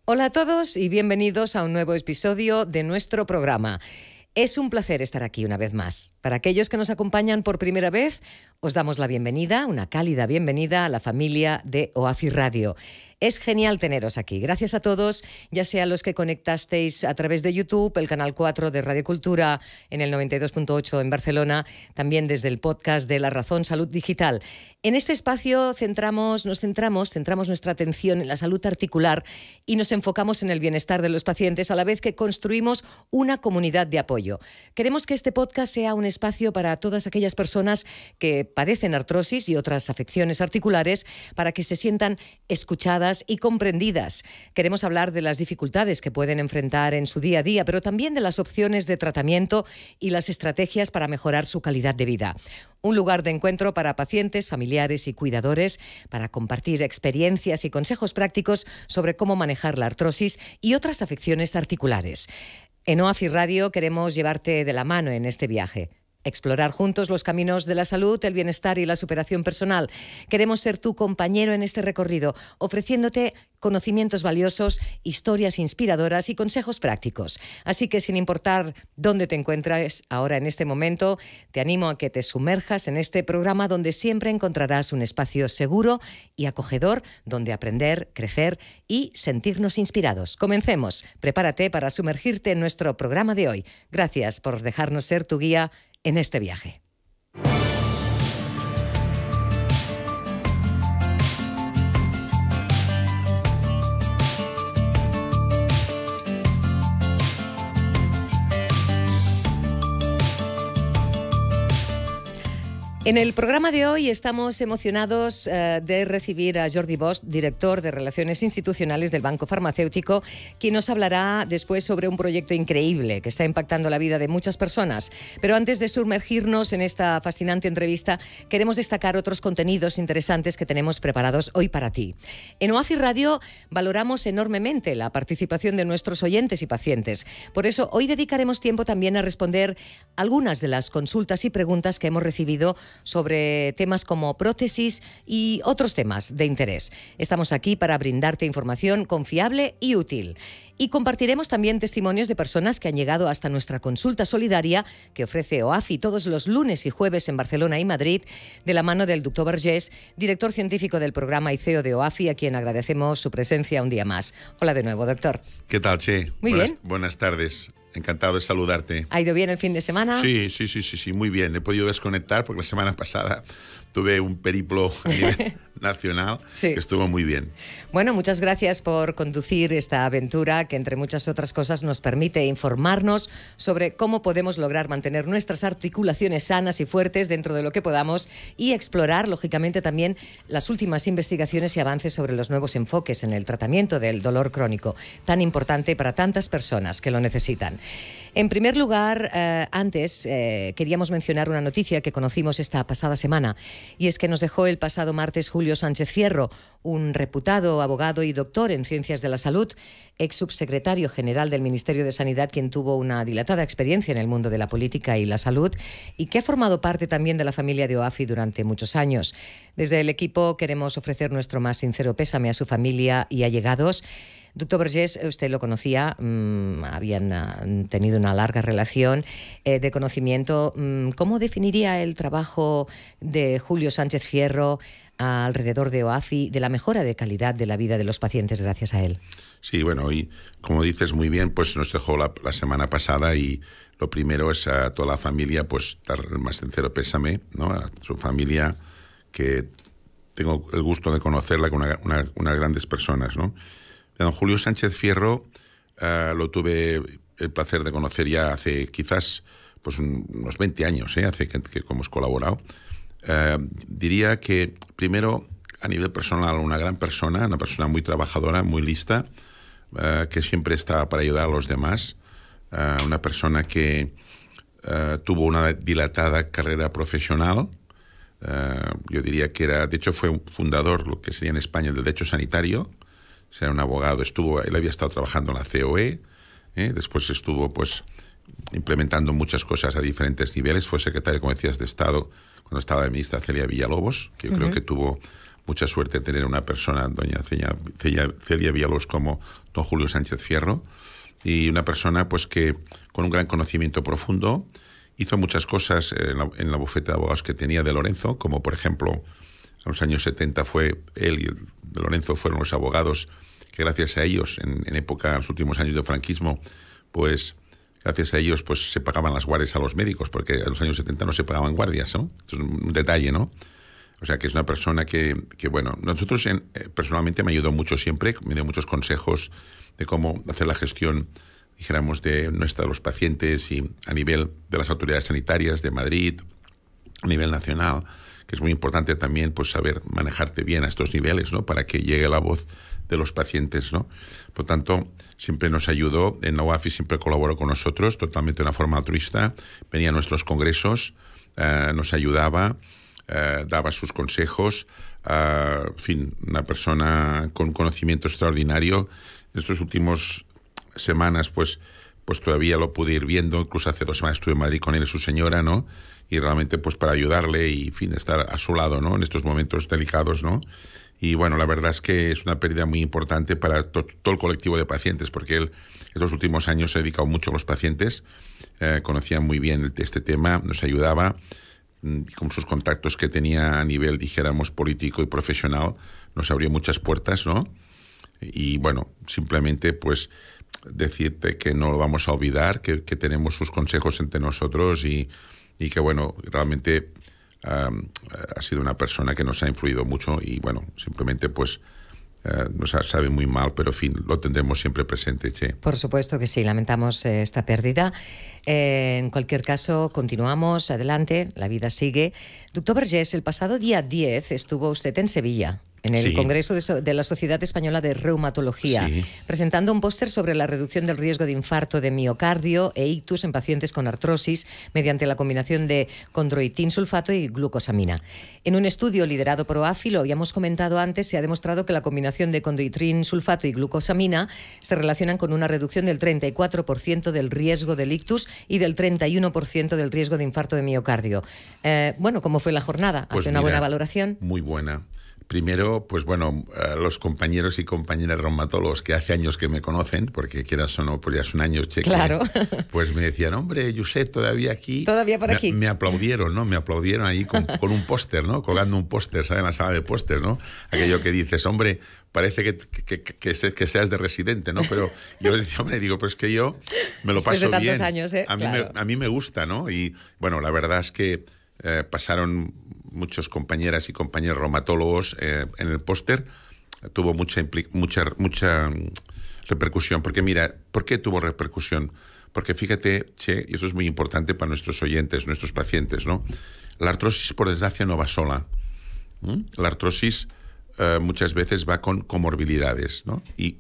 Hola a todos y bienvenidos a un nuevo episodio de nuestro programa. Es un placer estar aquí una vez más. Para aquellos que nos acompañan por primera vez, os damos la bienvenida, una cálida bienvenida a la familia de OAFI Radio. Es genial teneros aquí. Gracias a todos, ya sea los que conectasteis a través de YouTube, el canal 4 de Radio Cultura en el 92.8 en Barcelona, también desde el podcast de La Razón Salud Digital. En este espacio centramos nuestra atención en la salud articular y nos enfocamos en el bienestar de los pacientes a la vez que construimos una comunidad de apoyo. Queremos que este podcast sea un espacio para todas aquellas personas que padecen artrosis y otras afecciones articulares para que se sientan escuchadas y comprendidas. Queremos hablar de las dificultades que pueden enfrentar en su día a día, pero también de las opciones de tratamiento y las estrategias para mejorar su calidad de vida. Un lugar de encuentro para pacientes, familiares y cuidadores, para compartir experiencias y consejos prácticos sobre cómo manejar la artrosis y otras afecciones articulares. En OAFI Radio queremos llevarte de la mano en este viaje. Explorar juntos los caminos de la salud, el bienestar y la superación personal. Queremos ser tu compañero en este recorrido, ofreciéndote conocimientos valiosos, historias inspiradoras y consejos prácticos. Así que sin importar dónde te encuentres ahora en este momento, te animo a que te sumerjas en este programa donde siempre encontrarás un espacio seguro y acogedor donde aprender, crecer y sentirnos inspirados. Comencemos. Prepárate para sumergirte en nuestro programa de hoy. Gracias por dejarnos ser tu guía en este viaje. En el programa de hoy estamos emocionados de recibir a Jordi Bosch, director de Relaciones Institucionales del Banco Farmacéutico, quien nos hablará después sobre un proyecto increíble que está impactando la vida de muchas personas. Pero antes de sumergirnos en esta fascinante entrevista, queremos destacar otros contenidos interesantes que tenemos preparados hoy para ti. En OAFI Radio valoramos enormemente la participación de nuestros oyentes y pacientes. Por eso hoy dedicaremos tiempo también a responder algunas de las consultas y preguntas que hemos recibido sobre temas como prótesis y otros temas de interés. Estamos aquí para brindarte información confiable y útil. Y compartiremos también testimonios de personas que han llegado hasta nuestra consulta solidaria que ofrece OAFI todos los lunes y jueves en Barcelona y Madrid, de la mano del doctor Vergés, director científico del programa y CEO de OAFI, a quien agradecemos su presencia un día más. Hola de nuevo, doctor. ¿Qué tal, Che? Muy bien. Buenas tardes. Encantado de saludarte. ¿Ha ido bien el fin de semana? Sí, muy bien. He podido desconectar porque la semana pasada tuve un periplo a nivel nacional que estuvo muy bien. Bueno, muchas gracias por conducir esta aventura que, entre muchas otras cosas, nos permite informarnos sobre cómo podemos lograr mantener nuestras articulaciones sanas y fuertes dentro de lo que podamos y explorar, lógicamente, también las últimas investigaciones y avances sobre los nuevos enfoques en el tratamiento del dolor crónico, tan importante para tantas personas que lo necesitan. En primer lugar, antes queríamos mencionar una noticia que conocimos esta pasada semana, y es que nos dejó el pasado martes Julio Sánchez Fierro, un reputado abogado y doctor en ciencias de la salud, ex subsecretario general del Ministerio de Sanidad, quien tuvo una dilatada experiencia en el mundo de la política y la salud y que ha formado parte también de la familia de OAFI durante muchos años. Desde el equipo queremos ofrecer nuestro más sincero pésame a su familia y allegados. Doctor Vergés, usted lo conocía, habían tenido una larga relación de conocimiento. ¿Cómo definiría el trabajo de Julio Sánchez Fierro alrededor de OAFI, de la mejora de calidad de la vida de los pacientes gracias a él? Sí, bueno, y como dices muy bien, pues nos dejó la semana pasada y lo primero es a toda la familia, pues dar el más sincero pésame, ¿no? A su familia, que tengo el gusto de conocerla con unas grandes personas, ¿no? Don Julio Sánchez Fierro lo tuve el placer de conocer ya hace quizás pues unos 20 años, hace que hemos colaborado. Diría que primero a nivel personal una gran persona, una persona muy trabajadora, muy lista, que siempre está para ayudar a los demás, una persona que tuvo una dilatada carrera profesional. Yo diría que de hecho fue un fundador, lo que sería en España, el derecho sanitario. Era un abogado, él había estado trabajando en la COE, después estuvo pues implementando muchas cosas a diferentes niveles, fue secretario, como decías, de Estado cuando estaba la ministra Celia Villalobos, que yo creo que tuvo mucha suerte tener una persona, doña Celia Villalobos, como don Julio Sánchez Fierro, y una persona pues que con un gran conocimiento profundo hizo muchas cosas en la bufete de abogados que tenía de Lorenzo, como por ejemplo en los años 70 fue él y de Lorenzo fueron los abogados que gracias a ellos en época, en los últimos años del franquismo, pues gracias a ellos pues se pagaban las guardias a los médicos, porque en los años 70 no se pagaban guardias, ¿no? Esto es un detalle, ¿no? O sea, que es una persona que bueno, nosotros personalmente me ayudó mucho siempre, me dio muchos consejos de cómo hacer la gestión, dijéramos, de los pacientes y a nivel de las autoridades sanitarias de Madrid, a nivel nacional, que es muy importante también pues saber manejarte bien a estos niveles, ¿no? Para que llegue la voz de los pacientes, ¿no? Por tanto, siempre nos ayudó, en la UAFI siempre colaboró con nosotros, totalmente de una forma altruista, venía a nuestros congresos, nos ayudaba, daba sus consejos, en fin, una persona con conocimiento extraordinario. En estos últimos semanas, pues todavía lo pude ir viendo, incluso hace 2 semanas estuve en Madrid con él y su señora, ¿no? Y realmente pues para ayudarle y, en fin, estar a su lado, ¿no? En estos momentos delicados, ¿no? Y bueno, la verdad es que es una pérdida muy importante para todo el colectivo de pacientes, porque él estos últimos años se ha dedicado mucho a los pacientes, conocía muy bien este tema, nos ayudaba, con sus contactos que tenía a nivel, dijéramos, político y profesional, nos abrió muchas puertas, ¿no? Y bueno, simplemente pues decirte que no lo vamos a olvidar, que tenemos sus consejos entre nosotros y que bueno, realmente ha sido una persona que nos ha influido mucho y bueno, simplemente pues nos sabe muy mal, pero en fin, lo tendremos siempre presente, Che. Por supuesto que sí, lamentamos esta pérdida. En cualquier caso, continuamos, adelante, la vida sigue. Doctor Vergés, el pasado día 10 estuvo usted en Sevilla, en el Congreso de la Sociedad Española de Reumatología, presentando un póster sobre la reducción del riesgo de infarto de miocardio e ictus en pacientes con artrosis mediante la combinación de condroitin sulfato y glucosamina. En un estudio liderado por OAFI, lo habíamos comentado antes, se ha demostrado que la combinación de condroitin sulfato y glucosamina se relacionan con una reducción del 34% del riesgo del ictus y del 31% del riesgo de infarto de miocardio. Bueno, ¿cómo fue la jornada? Pues ¿Hace una buena valoración? Muy buena. Primero, pues bueno, los compañeros y compañeras reumatólogos que hace años que me conocen, porque quieras o no, pues ya es un año, Che, claro. Pues me decían, hombre, Josep, todavía aquí. Todavía por aquí. Me aplaudieron, ¿no? Me aplaudieron ahí con un póster, ¿no? Colgando un póster, ¿sabes? En la sala de póster, ¿no? Aquello que dices, hombre, parece que seas de residente, ¿no? Pero yo les decía, hombre, digo, pues que yo me lo paso bien. Después de tantos años, ¿eh? A mí me gusta, ¿no? Y bueno, la verdad es que pasaron muchos compañeras y compañeros reumatólogos en el póster. Tuvo mucha repercusión. Porque mira, ¿por qué tuvo repercusión? Porque fíjate, Che, y eso es muy importante para nuestros oyentes, nuestros pacientes, ¿no? La artrosis, por desgracia, no va sola. La artrosis muchas veces va con comorbilidades, ¿no? Y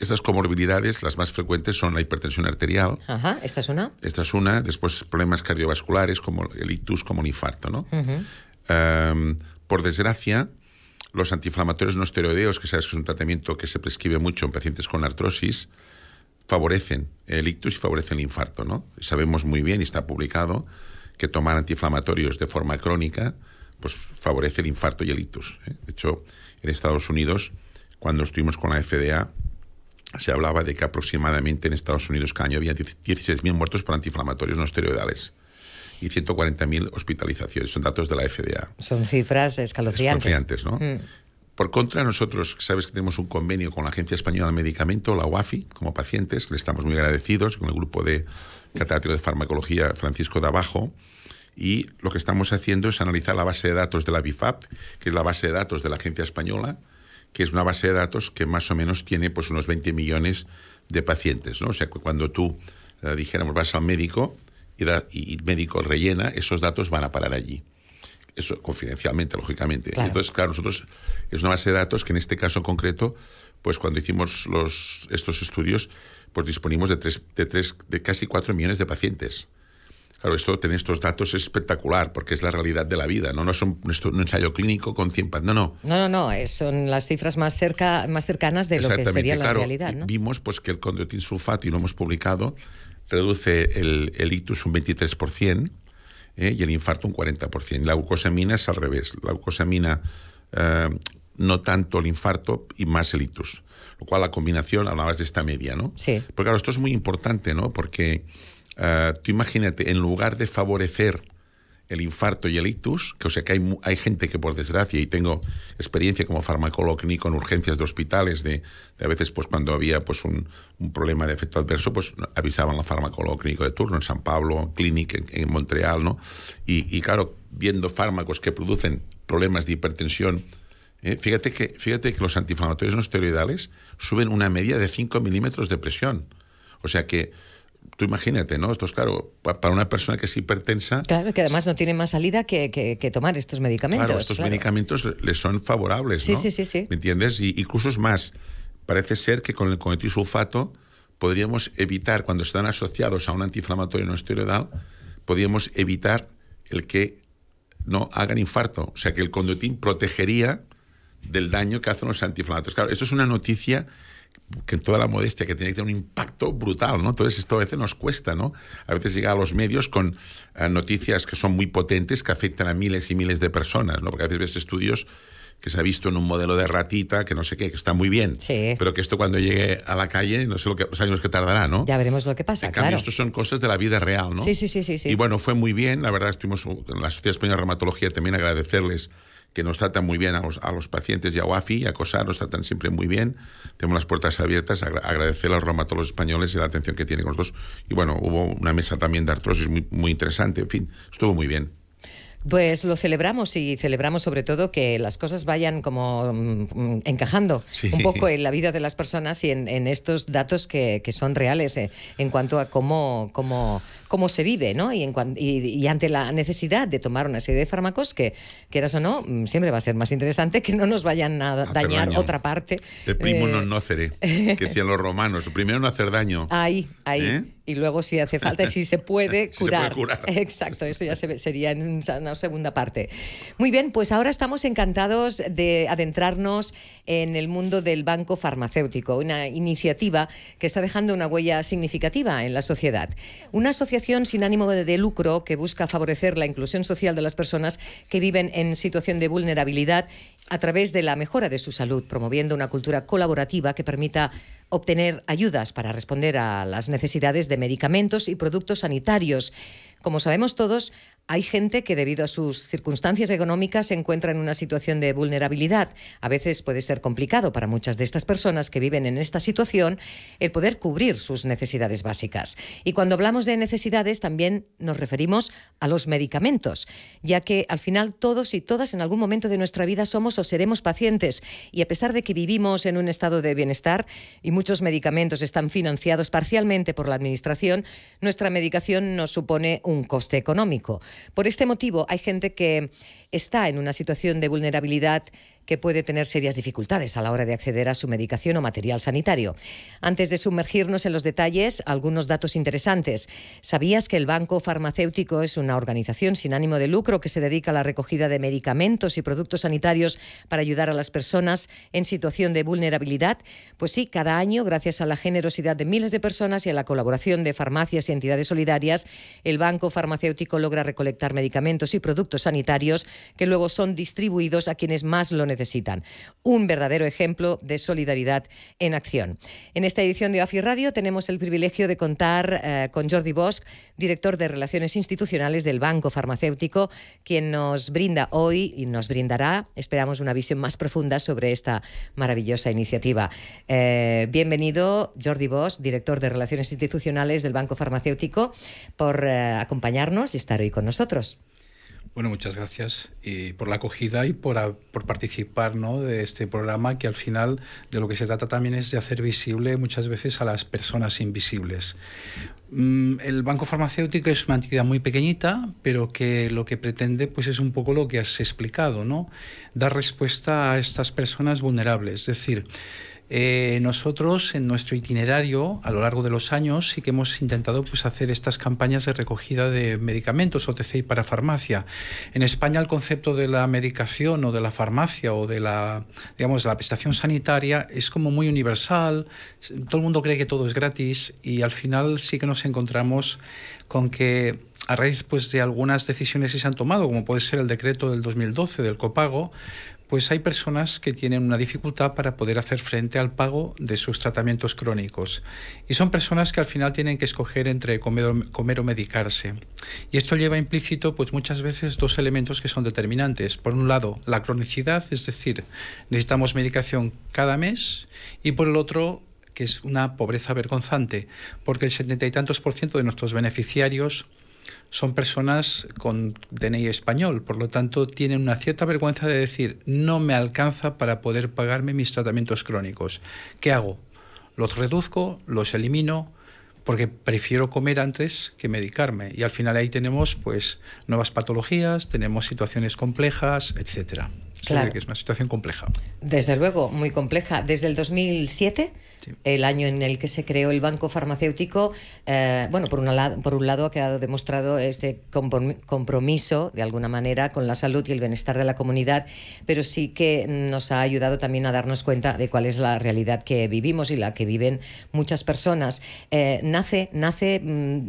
esas comorbilidades, las más frecuentes, son la hipertensión arterial. Ajá, ¿esta es una? Esta es una. Después problemas cardiovasculares como el ictus, como el infarto, ¿no? Por desgracia, los antiinflamatorios no esteroideos, que sabes que es un tratamiento que se prescribe mucho en pacientes con artrosis, favorecen el ictus y favorecen el infarto, ¿no? Sabemos muy bien, y está publicado, que tomar antiinflamatorios de forma crónica pues favorece el infarto y el ictus, ¿eh? De hecho, en Estados Unidos, cuando estuvimos con la FDA, se hablaba de que aproximadamente en Estados Unidos cada año había 16.000 muertos por antiinflamatorios no esteroidales y 140.000 hospitalizaciones. Son datos de la FDA. Son cifras escalofriantes. ¿No? Por contra, nosotros, sabes que tenemos un convenio con la Agencia Española del Medicamento, la UAFI, como pacientes, que le estamos muy agradecidos, con el grupo de catedrático de farmacología Francisco de Abajo, y lo que estamos haciendo es analizar la base de datos de la BIFAP, que es la base de datos de la Agencia Española, que es una base de datos que más o menos tiene pues unos 20 millones de pacientes, ¿no? O sea, que cuando tú, dijéramos, vas al médico y el médico rellena, esos datos van a parar allí. Eso confidencialmente, lógicamente. Claro. Entonces, claro, nosotros es una base de datos que en este caso concreto, pues cuando hicimos estos estudios, pues disponimos de casi 4 millones de pacientes. Claro, tener estos datos es espectacular porque es la realidad de la vida, no es un ensayo clínico con 100 pacientes, no. Son las cifras más cercanas de lo que sería la realidad, ¿no? Vimos pues que el condroitin sulfato, y lo hemos publicado, reduce el ictus un 23%, y el infarto un 40%. La glucosamina es al revés. La glucosamina no tanto el infarto y más el ictus. Lo cual la combinación, hablabas de esta media, ¿no? Sí. Pero claro, esto es muy importante, ¿no? Porque tú imagínate, en lugar de favorecer el infarto y el ictus, que o sea que hay gente que por desgracia, y tengo experiencia como farmacólogo clínico en urgencias de hospitales, de a veces pues cuando había pues un problema de efecto adverso, pues avisaban al farmacólogo clínico de turno en San Pablo, Clinic en Montreal, ¿no? Y claro, viendo fármacos que producen problemas de hipertensión, fíjate que los antiinflamatorios no esteroidales suben una media de 5 milímetros de presión. O sea que tú imagínate, ¿no? Esto es claro, para una persona que es hipertensa... Claro, que además no tiene más salida que tomar estos medicamentos. Claro, estos medicamentos les son favorables, ¿no? Sí. ¿Me entiendes? Y incluso es más, parece ser que con el cometilsulfato podríamos evitar, cuando están asociados a un antiinflamatorio no esteroidal, podríamos evitar el que no hagan infarto. O sea, que el condotín protegería del daño que hacen los antiinflamatorios. Claro, esto es una noticia que en toda la modestia, que tiene que tener un impacto brutal, ¿no? Entonces esto a veces nos cuesta, ¿no? A veces llega a los medios con noticias que son muy potentes, que afectan a miles y miles de personas, ¿no? Porque a veces ves estudios que se ha visto en un modelo de ratita, que no sé qué, que está muy bien, sí, pero que esto cuando llegue a la calle, no sé los años que tardará, ¿no? Ya veremos lo que pasa, en cambio, claro. Estos son cosas de la vida real, ¿no? Sí. Y bueno, fue muy bien, la verdad, estuvimos en la Sociedad Española de Reumatología también agradecerles que nos tratan muy bien a los pacientes y a UAFI y a COSAR, nos tratan siempre muy bien. Tenemos las puertas abiertas, agradecer a los reumatólogos españoles y la atención que tienen con nosotros. Y bueno, hubo una mesa también de artrosis muy, muy interesante, en fin, estuvo muy bien. Pues lo celebramos y celebramos sobre todo que las cosas vayan como encajando un poco en la vida de las personas y en estos datos que son reales en cuanto a cómo se vive, ¿no? Y ante la necesidad de tomar una serie de fármacos que, quieras o no, siempre va a ser más interesante que no nos vayan a dañar otra parte. De primo non nocere, que decían los romanos. Primero no hacer daño. Ahí. Y luego si hace falta, si se puede curar. Se puede curar. Exacto, eso ya sería en una segunda parte. Muy bien, pues ahora estamos encantados de adentrarnos en el mundo del banco farmacéutico, una iniciativa que está dejando una huella significativa en la sociedad. Una asociación sin ánimo de lucro que busca favorecer la inclusión social de las personas que viven en situación de vulnerabilidad a través de la mejora de su salud, promoviendo una cultura colaborativa que permita obtener ayudas para responder a las necesidades de medicamentos y productos sanitarios. Como sabemos todos, hay gente que debido a sus circunstancias económicas se encuentra en una situación de vulnerabilidad. A veces puede ser complicado para muchas de estas personas que viven en esta situación el poder cubrir sus necesidades básicas. Y cuando hablamos de necesidades también nos referimos a los medicamentos, ya que al final todos y todas en algún momento de nuestra vida somos o seremos pacientes. Y a pesar de que vivimos en un estado de bienestar y muchos medicamentos están financiados parcialmente por la Administración, nuestra medicación nos supone un coste económico. Por este motivo, hay gente que está en una situación de vulnerabilidad que puede tener serias dificultades a la hora de acceder a su medicación o material sanitario. Antes de sumergirnos en los detalles, algunos datos interesantes. ¿Sabías que el Banco Farmacéutico es una organización sin ánimo de lucro que se dedica a la recogida de medicamentos y productos sanitarios para ayudar a las personas en situación de vulnerabilidad? Pues sí, cada año, gracias a la generosidad de miles de personas y a la colaboración de farmacias y entidades solidarias, el Banco Farmacéutico logra recolectar medicamentos y productos sanitarios que luego son distribuidos a quienes más lo necesitan. Un verdadero ejemplo de solidaridad en acción. En esta edición de AFI Radio tenemos el privilegio de contar con Jordi Bosch, director de Relaciones Institucionales del Banco Farmacéutico, quien nos brinda hoy y nos brindará, esperamos, una visión más profunda sobre esta maravillosa iniciativa. Bienvenido, Jordi Bosch, director de Relaciones Institucionales del Banco Farmacéutico, por acompañarnos y estar hoy con nosotros. Bueno, muchas gracias por la acogida y por participar, ¿no?, de este programa, que al final de lo que se trata también es de hacer visible muchas veces a las personas invisibles. El Banco Farmacéutico es una entidad muy pequeñita, pero que lo que pretende pues es un poco lo que has explicado, ¿no? Dar respuesta a estas personas vulnerables. Es decir, nosotros en nuestro itinerario a lo largo de los años sí que hemos intentado pues hacer estas campañas de recogida de medicamentos OTC y para farmacia. En España el concepto de la medicación o de la farmacia o de la, digamos, de la prestación sanitaria es como muy universal. Todo el mundo cree que todo es gratis y al final sí que nos encontramos con que a raíz pues, de algunas decisiones que se han tomado, como puede ser el decreto del 2012 del copago, pues hay personas que tienen una dificultad para poder hacer frente al pago de sus tratamientos crónicos. Y son personas que al final tienen que escoger entre comer o medicarse. Y esto lleva implícito pues muchas veces dos elementos que son determinantes. Por un lado, la cronicidad, es decir, necesitamos medicación cada mes, y por el otro, que es una pobreza vergonzante, porque el 70 y tantos % de nuestros beneficiarios son personas con DNI español, por lo tanto tienen una cierta vergüenza de decir no me alcanza para poder pagarme mis tratamientos crónicos. ¿Qué hago? Los reduzco, los elimino, porque prefiero comer antes que medicarme, y al final ahí tenemos pues nuevas patologías, tenemos situaciones complejas, etcétera. Claro. Que es una situación compleja. Desde luego, muy compleja. Desde el 2007, sí, el año en el que se creó el Banco Farmacéutico, bueno, por un lado ha quedado demostrado este compromiso, de alguna manera, con la salud y el bienestar de la comunidad, pero sí que nos ha ayudado también a darnos cuenta de cuál es la realidad que vivimos y la que viven muchas personas. Nace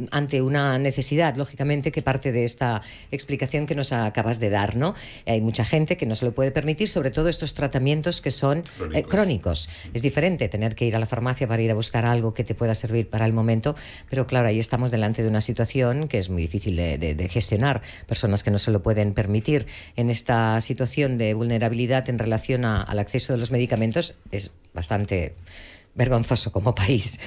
ante una necesidad, lógicamente, que parte de esta explicación que nos acabas de dar, ¿no? Hay mucha gente que no se lo puede permitir, sobre todo estos tratamientos que son crónicos. Es diferente tener que ir a la farmacia para ir a buscar algo que te pueda servir para el momento, pero claro, ahí estamos delante de una situación que es muy difícil de gestionar. Personas que no se lo pueden permitir en esta situación de vulnerabilidad en relación al acceso de los medicamentos es bastante vergonzoso como país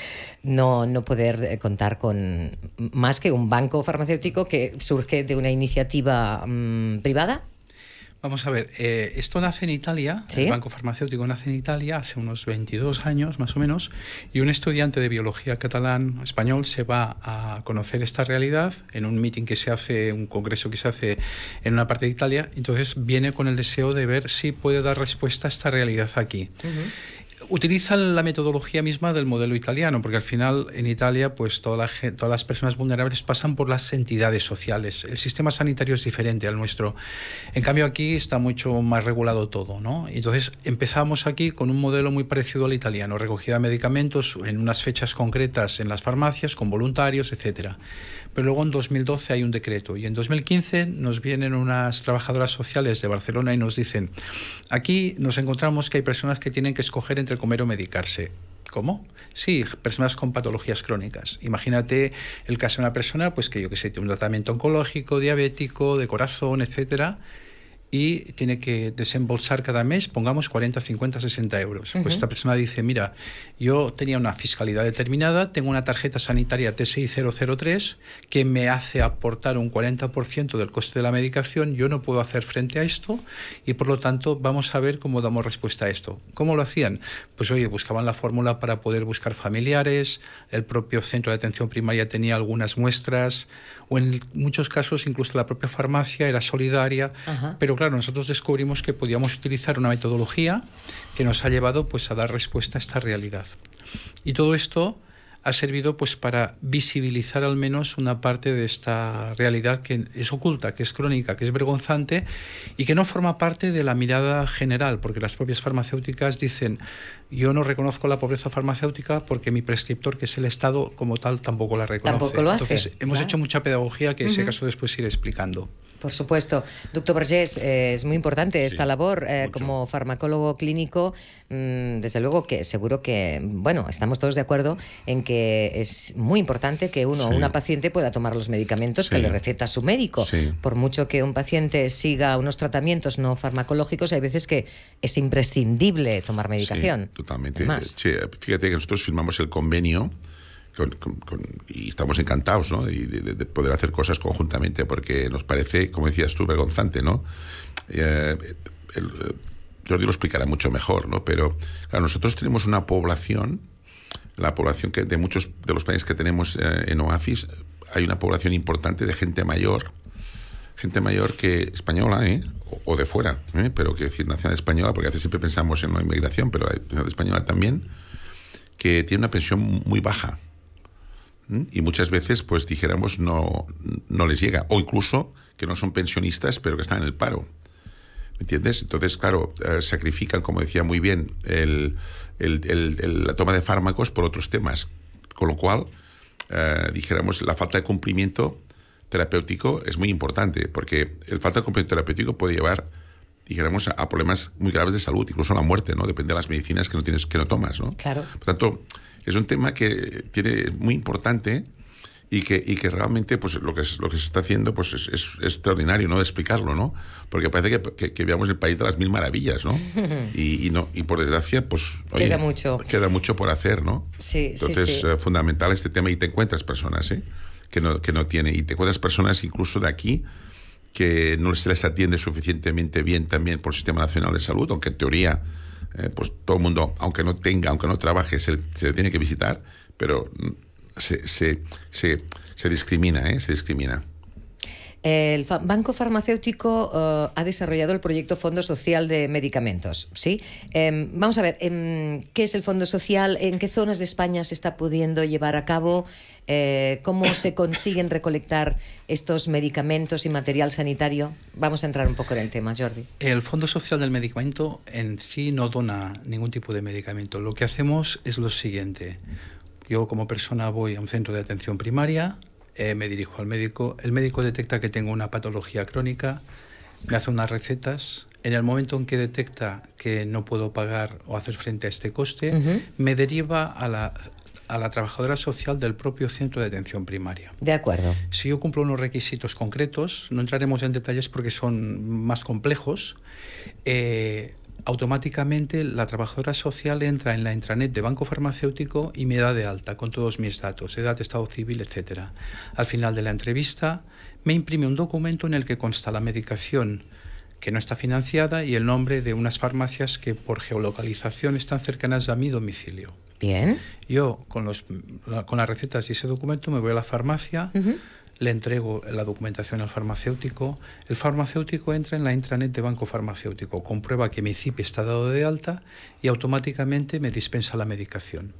no poder contar con más que un banco farmacéutico que surge de una iniciativa privada. Vamos a ver, esto nace en Italia, ¿Sí? El Banco Farmacéutico nace en Italia hace unos 22 años más o menos, y un estudiante de biología catalán español se va a conocer esta realidad en un meeting que se hace, un congreso que se hace en una parte de Italia, entonces viene con el deseo de ver si puede dar respuesta a esta realidad aquí. Utiliza la metodología misma del modelo italiano, porque al final en Italia pues todas las personas vulnerables pasan por las entidades sociales. El sistema sanitario es diferente al nuestro. En cambio aquí está mucho más regulado todo, ¿no? Entonces empezamos aquí con un modelo muy parecido al italiano, recogida de medicamentos en unas fechas concretas en las farmacias, con voluntarios, etcétera. Pero luego en 2012 hay un decreto y en 2015 nos vienen unas trabajadoras sociales de Barcelona y nos dicen: aquí nos encontramos que hay personas que tienen que escoger entre comer o medicarse. ¿Cómo? Sí, personas con patologías crónicas. Imagínate el caso de una persona pues que yo que sé, tiene un tratamiento oncológico, diabético, de corazón, etcétera, y tiene que desembolsar cada mes, pongamos 40, 50, 60 euros. Pues esta persona dice, mira, yo tenía una fiscalidad determinada, tengo una tarjeta sanitaria TSI 003 que me hace aportar un 40% del coste de la medicación, yo no puedo hacer frente a esto y por lo tanto vamos a ver cómo damos respuesta a esto. ¿Cómo lo hacían? Pues oye, buscaban la fórmula para poder buscar familiares, el propio centro de atención primaria tenía algunas muestras, o en muchos casos incluso la propia farmacia era solidaria, pero claro, nosotros descubrimos que podíamos utilizar una metodología que nos ha llevado pues a dar respuesta a esta realidad. Y todo esto ha servido pues para visibilizar al menos una parte de esta realidad que es oculta, que es crónica, que es vergonzante y que no forma parte de la mirada general, porque las propias farmacéuticas dicen: yo no reconozco la pobreza farmacéutica porque mi prescriptor, que es el Estado como tal, tampoco la reconoce. Tampoco lo hace. Entonces, hemos hecho mucha pedagogía que, en ese caso, después iré explicando. Por supuesto. Doctor Vergés, es muy importante esta labor como farmacólogo clínico. Desde luego que seguro que, bueno, estamos todos de acuerdo en que es muy importante que uno o una paciente pueda tomar los medicamentos que le receta su médico. Por mucho que un paciente siga unos tratamientos no farmacológicos, hay veces que es imprescindible tomar medicación. Sí, totalmente. Sí, fíjate que nosotros firmamos el convenio y estamos encantados, ¿no? Y de poder hacer cosas conjuntamente, porque nos parece, como decías tú, vergonzante, ¿no? Jordi lo explicará mucho mejor, ¿no? Pero claro, nosotros tenemos una población, la población que de muchos de los países que tenemos en OAFIS, hay una población importante de gente mayor que española, o de fuera, pero que decir nacional española, porque a veces siempre pensamos en la inmigración, pero hay nacional española también, que tiene una pensión muy baja. Y muchas veces, pues dijéramos, no les llega. O incluso que no son pensionistas, pero que están en el paro. ¿Me entiendes? Entonces, claro, sacrifican, como decía muy bien, la toma de fármacos por otros temas. Con lo cual, dijéramos, la falta de cumplimiento terapéutico es muy importante, porque el falta de complemento terapéutico puede llevar, dijéramos, a problemas muy graves de salud, incluso a la muerte, ¿no? Depende de las medicinas que no tomas, ¿no? Claro. Por tanto, es un tema que es muy importante y que realmente pues lo que se está haciendo pues es extraordinario, ¿no? De explicarlo, ¿no? Porque parece que veamos el país de las mil maravillas, ¿no? Y por desgracia, pues oye, queda mucho por hacer, ¿no? Sí, entonces es fundamental este tema, y te encuentras personas, que no tienen, y te encuentras personas incluso de aquí que no se les atiende suficientemente bien también por el Sistema Nacional de Salud, aunque en teoría pues todo el mundo, aunque no trabaje, se le tiene que visitar, pero se discrimina, se discrimina. El Banco Farmacéutico ha desarrollado el proyecto Fondo Social de Medicamentos, ¿sí? Vamos a ver, ¿qué es el Fondo Social? ¿En qué zonas de España se está pudiendo llevar a cabo? ¿Cómo se consiguen recolectar estos medicamentos y material sanitario? Vamos a entrar un poco en el tema, Jordi. El Fondo Social del Medicamento en sí no dona ningún tipo de medicamento. Lo que hacemos es lo siguiente. Yo como persona voy a un centro de atención primaria, me dirijo al médico, el médico detecta que tengo una patología crónica, me hace unas recetas, en el momento en que detecta que no puedo pagar o hacer frente a este coste, me deriva a la trabajadora social del propio centro de atención primaria. De acuerdo. Si yo cumplo unos requisitos concretos, no entraremos en detalles porque son más complejos, automáticamente la trabajadora social entra en la intranet de Banco Farmacéutico y me da de alta con todos mis datos, edad, estado civil, etc. Al final de la entrevista me imprime un documento en el que consta la medicación que no está financiada y el nombre de unas farmacias que por geolocalización están cercanas a mi domicilio. Bien. Yo con las recetas y ese documento me voy a la farmacia, le entrego la documentación al farmacéutico, el farmacéutico entra en la intranet de Banco Farmacéutico, comprueba que mi CIP está dado de alta y automáticamente me dispensa la medicación.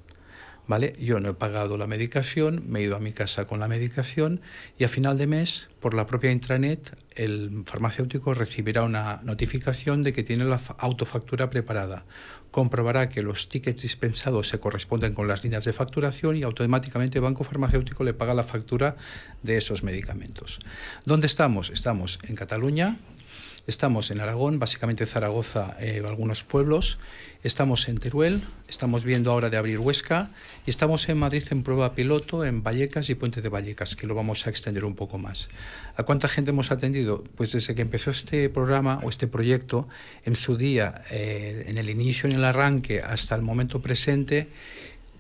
¿Vale? Yo no he pagado la medicación, me he ido a mi casa con la medicación y a final de mes, por la propia intranet, el farmacéutico recibirá una notificación de que tiene la autofactura preparada. Comprobará que los tickets dispensados se corresponden con las líneas de facturación y automáticamente el Banco Farmacéutico le paga la factura de esos medicamentos. ¿Dónde estamos? Estamos en Cataluña, estamos en Aragón, básicamente Zaragoza, algunos pueblos, estamos en Teruel, estamos viendo ahora de abrir Huesca y estamos en Madrid en prueba piloto en Vallecas y Puente de Vallecas, que lo vamos a extender un poco más. ¿A cuánta gente hemos atendido? Pues desde que empezó este programa o este proyecto, en su día, en el inicio, en el arranque, hasta el momento presente,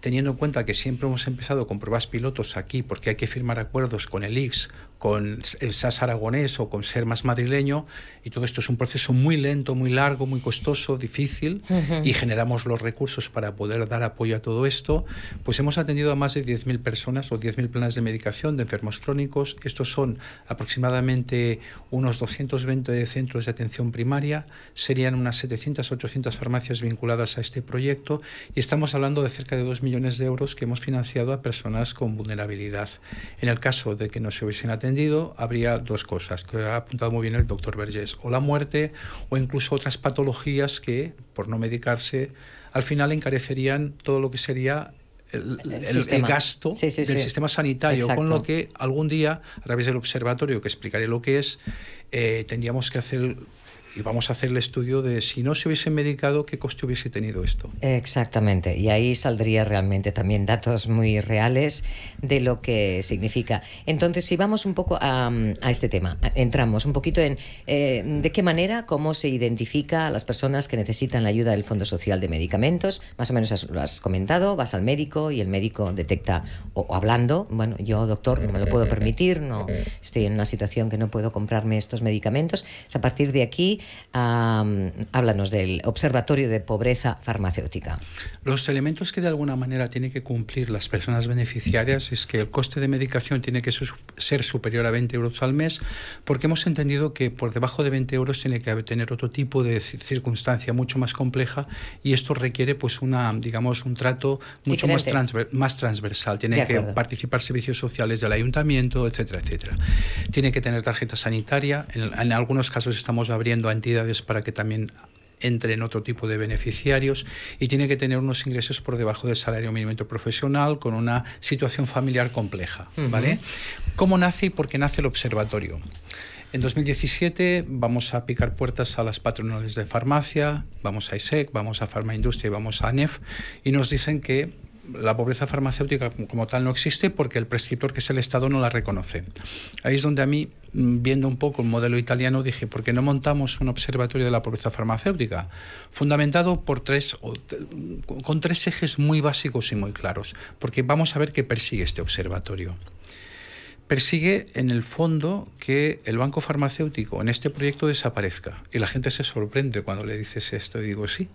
teniendo en cuenta que siempre hemos empezado con pruebas pilotos aquí porque hay que firmar acuerdos con el ICS, con el SAS aragonés o con SER más madrileño, y todo esto es un proceso muy lento, muy largo, muy costoso, difícil, y generamos los recursos para poder dar apoyo a todo esto, pues hemos atendido a más de 10.000 personas o 10.000 planes de medicación de enfermos crónicos. Estos son aproximadamente unos 220 centros de atención primaria, serían unas 700 800 farmacias vinculadas a este proyecto, y estamos hablando de cerca de 2 millones de euros que hemos financiado a personas con vulnerabilidad. En el caso de que no se hubiesen atendido, habría dos cosas que ha apuntado muy bien el doctor Vergés: o la muerte o incluso otras patologías que, por no medicarse, al final encarecerían todo lo que sería el gasto del sistema sanitario. Exacto. Con lo que algún día, a través del observatorio, que explicaré lo que es, tendríamos que hacer y vamos a hacer el estudio de si no se hubiese medicado, qué coste hubiese tenido esto. Exactamente, y ahí saldría realmente también datos muy reales de lo que significa. Entonces, si vamos un poco a este tema, entramos un poquito en de qué manera, cómo se identifica a las personas que necesitan la ayuda del Fondo Social de Medicamentos. Más o menos lo has comentado, vas al médico y el médico detecta, o hablando, bueno, yo doctor no me lo puedo permitir, no estoy en una situación que no puedo comprarme estos medicamentos. Es a partir de aquí, háblanos del Observatorio de Pobreza Farmacéutica. Los elementos que de alguna manera tienen que cumplir las personas beneficiarias es que el coste de medicación tiene que ser superior a 20 euros al mes, porque hemos entendido que por debajo de 20 euros tiene que tener otro tipo de circunstancia mucho más compleja, y esto requiere pues un trato mucho más transversal. Tiene que participar servicios sociales del ayuntamiento, etcétera, etcétera. Tiene que tener tarjeta sanitaria. En algunos casos estamos abriendo a entidades para que también entre en otro tipo de beneficiarios y tiene que tener unos ingresos por debajo del salario mínimo interprofesional con una situación familiar compleja, ¿vale? ¿Cómo nace y por qué nace el observatorio? En 2017 vamos a picar puertas a las patronales de farmacia, vamos a ISEC, vamos a Farmaindustria y vamos a ANEF y nos dicen que la pobreza farmacéutica como tal no existe porque el prescriptor, que es el Estado, no la reconoce. Ahí es donde a mí, viendo un poco el modelo italiano, dije, ¿por qué no montamos un observatorio de la pobreza farmacéutica? Fundamentado por con tres ejes muy básicos y muy claros, porque vamos a ver qué persigue este observatorio. Persigue, en el fondo, que el banco farmacéutico en este proyecto desaparezca. Y la gente se sorprende cuando le dices esto. Y digo, sí,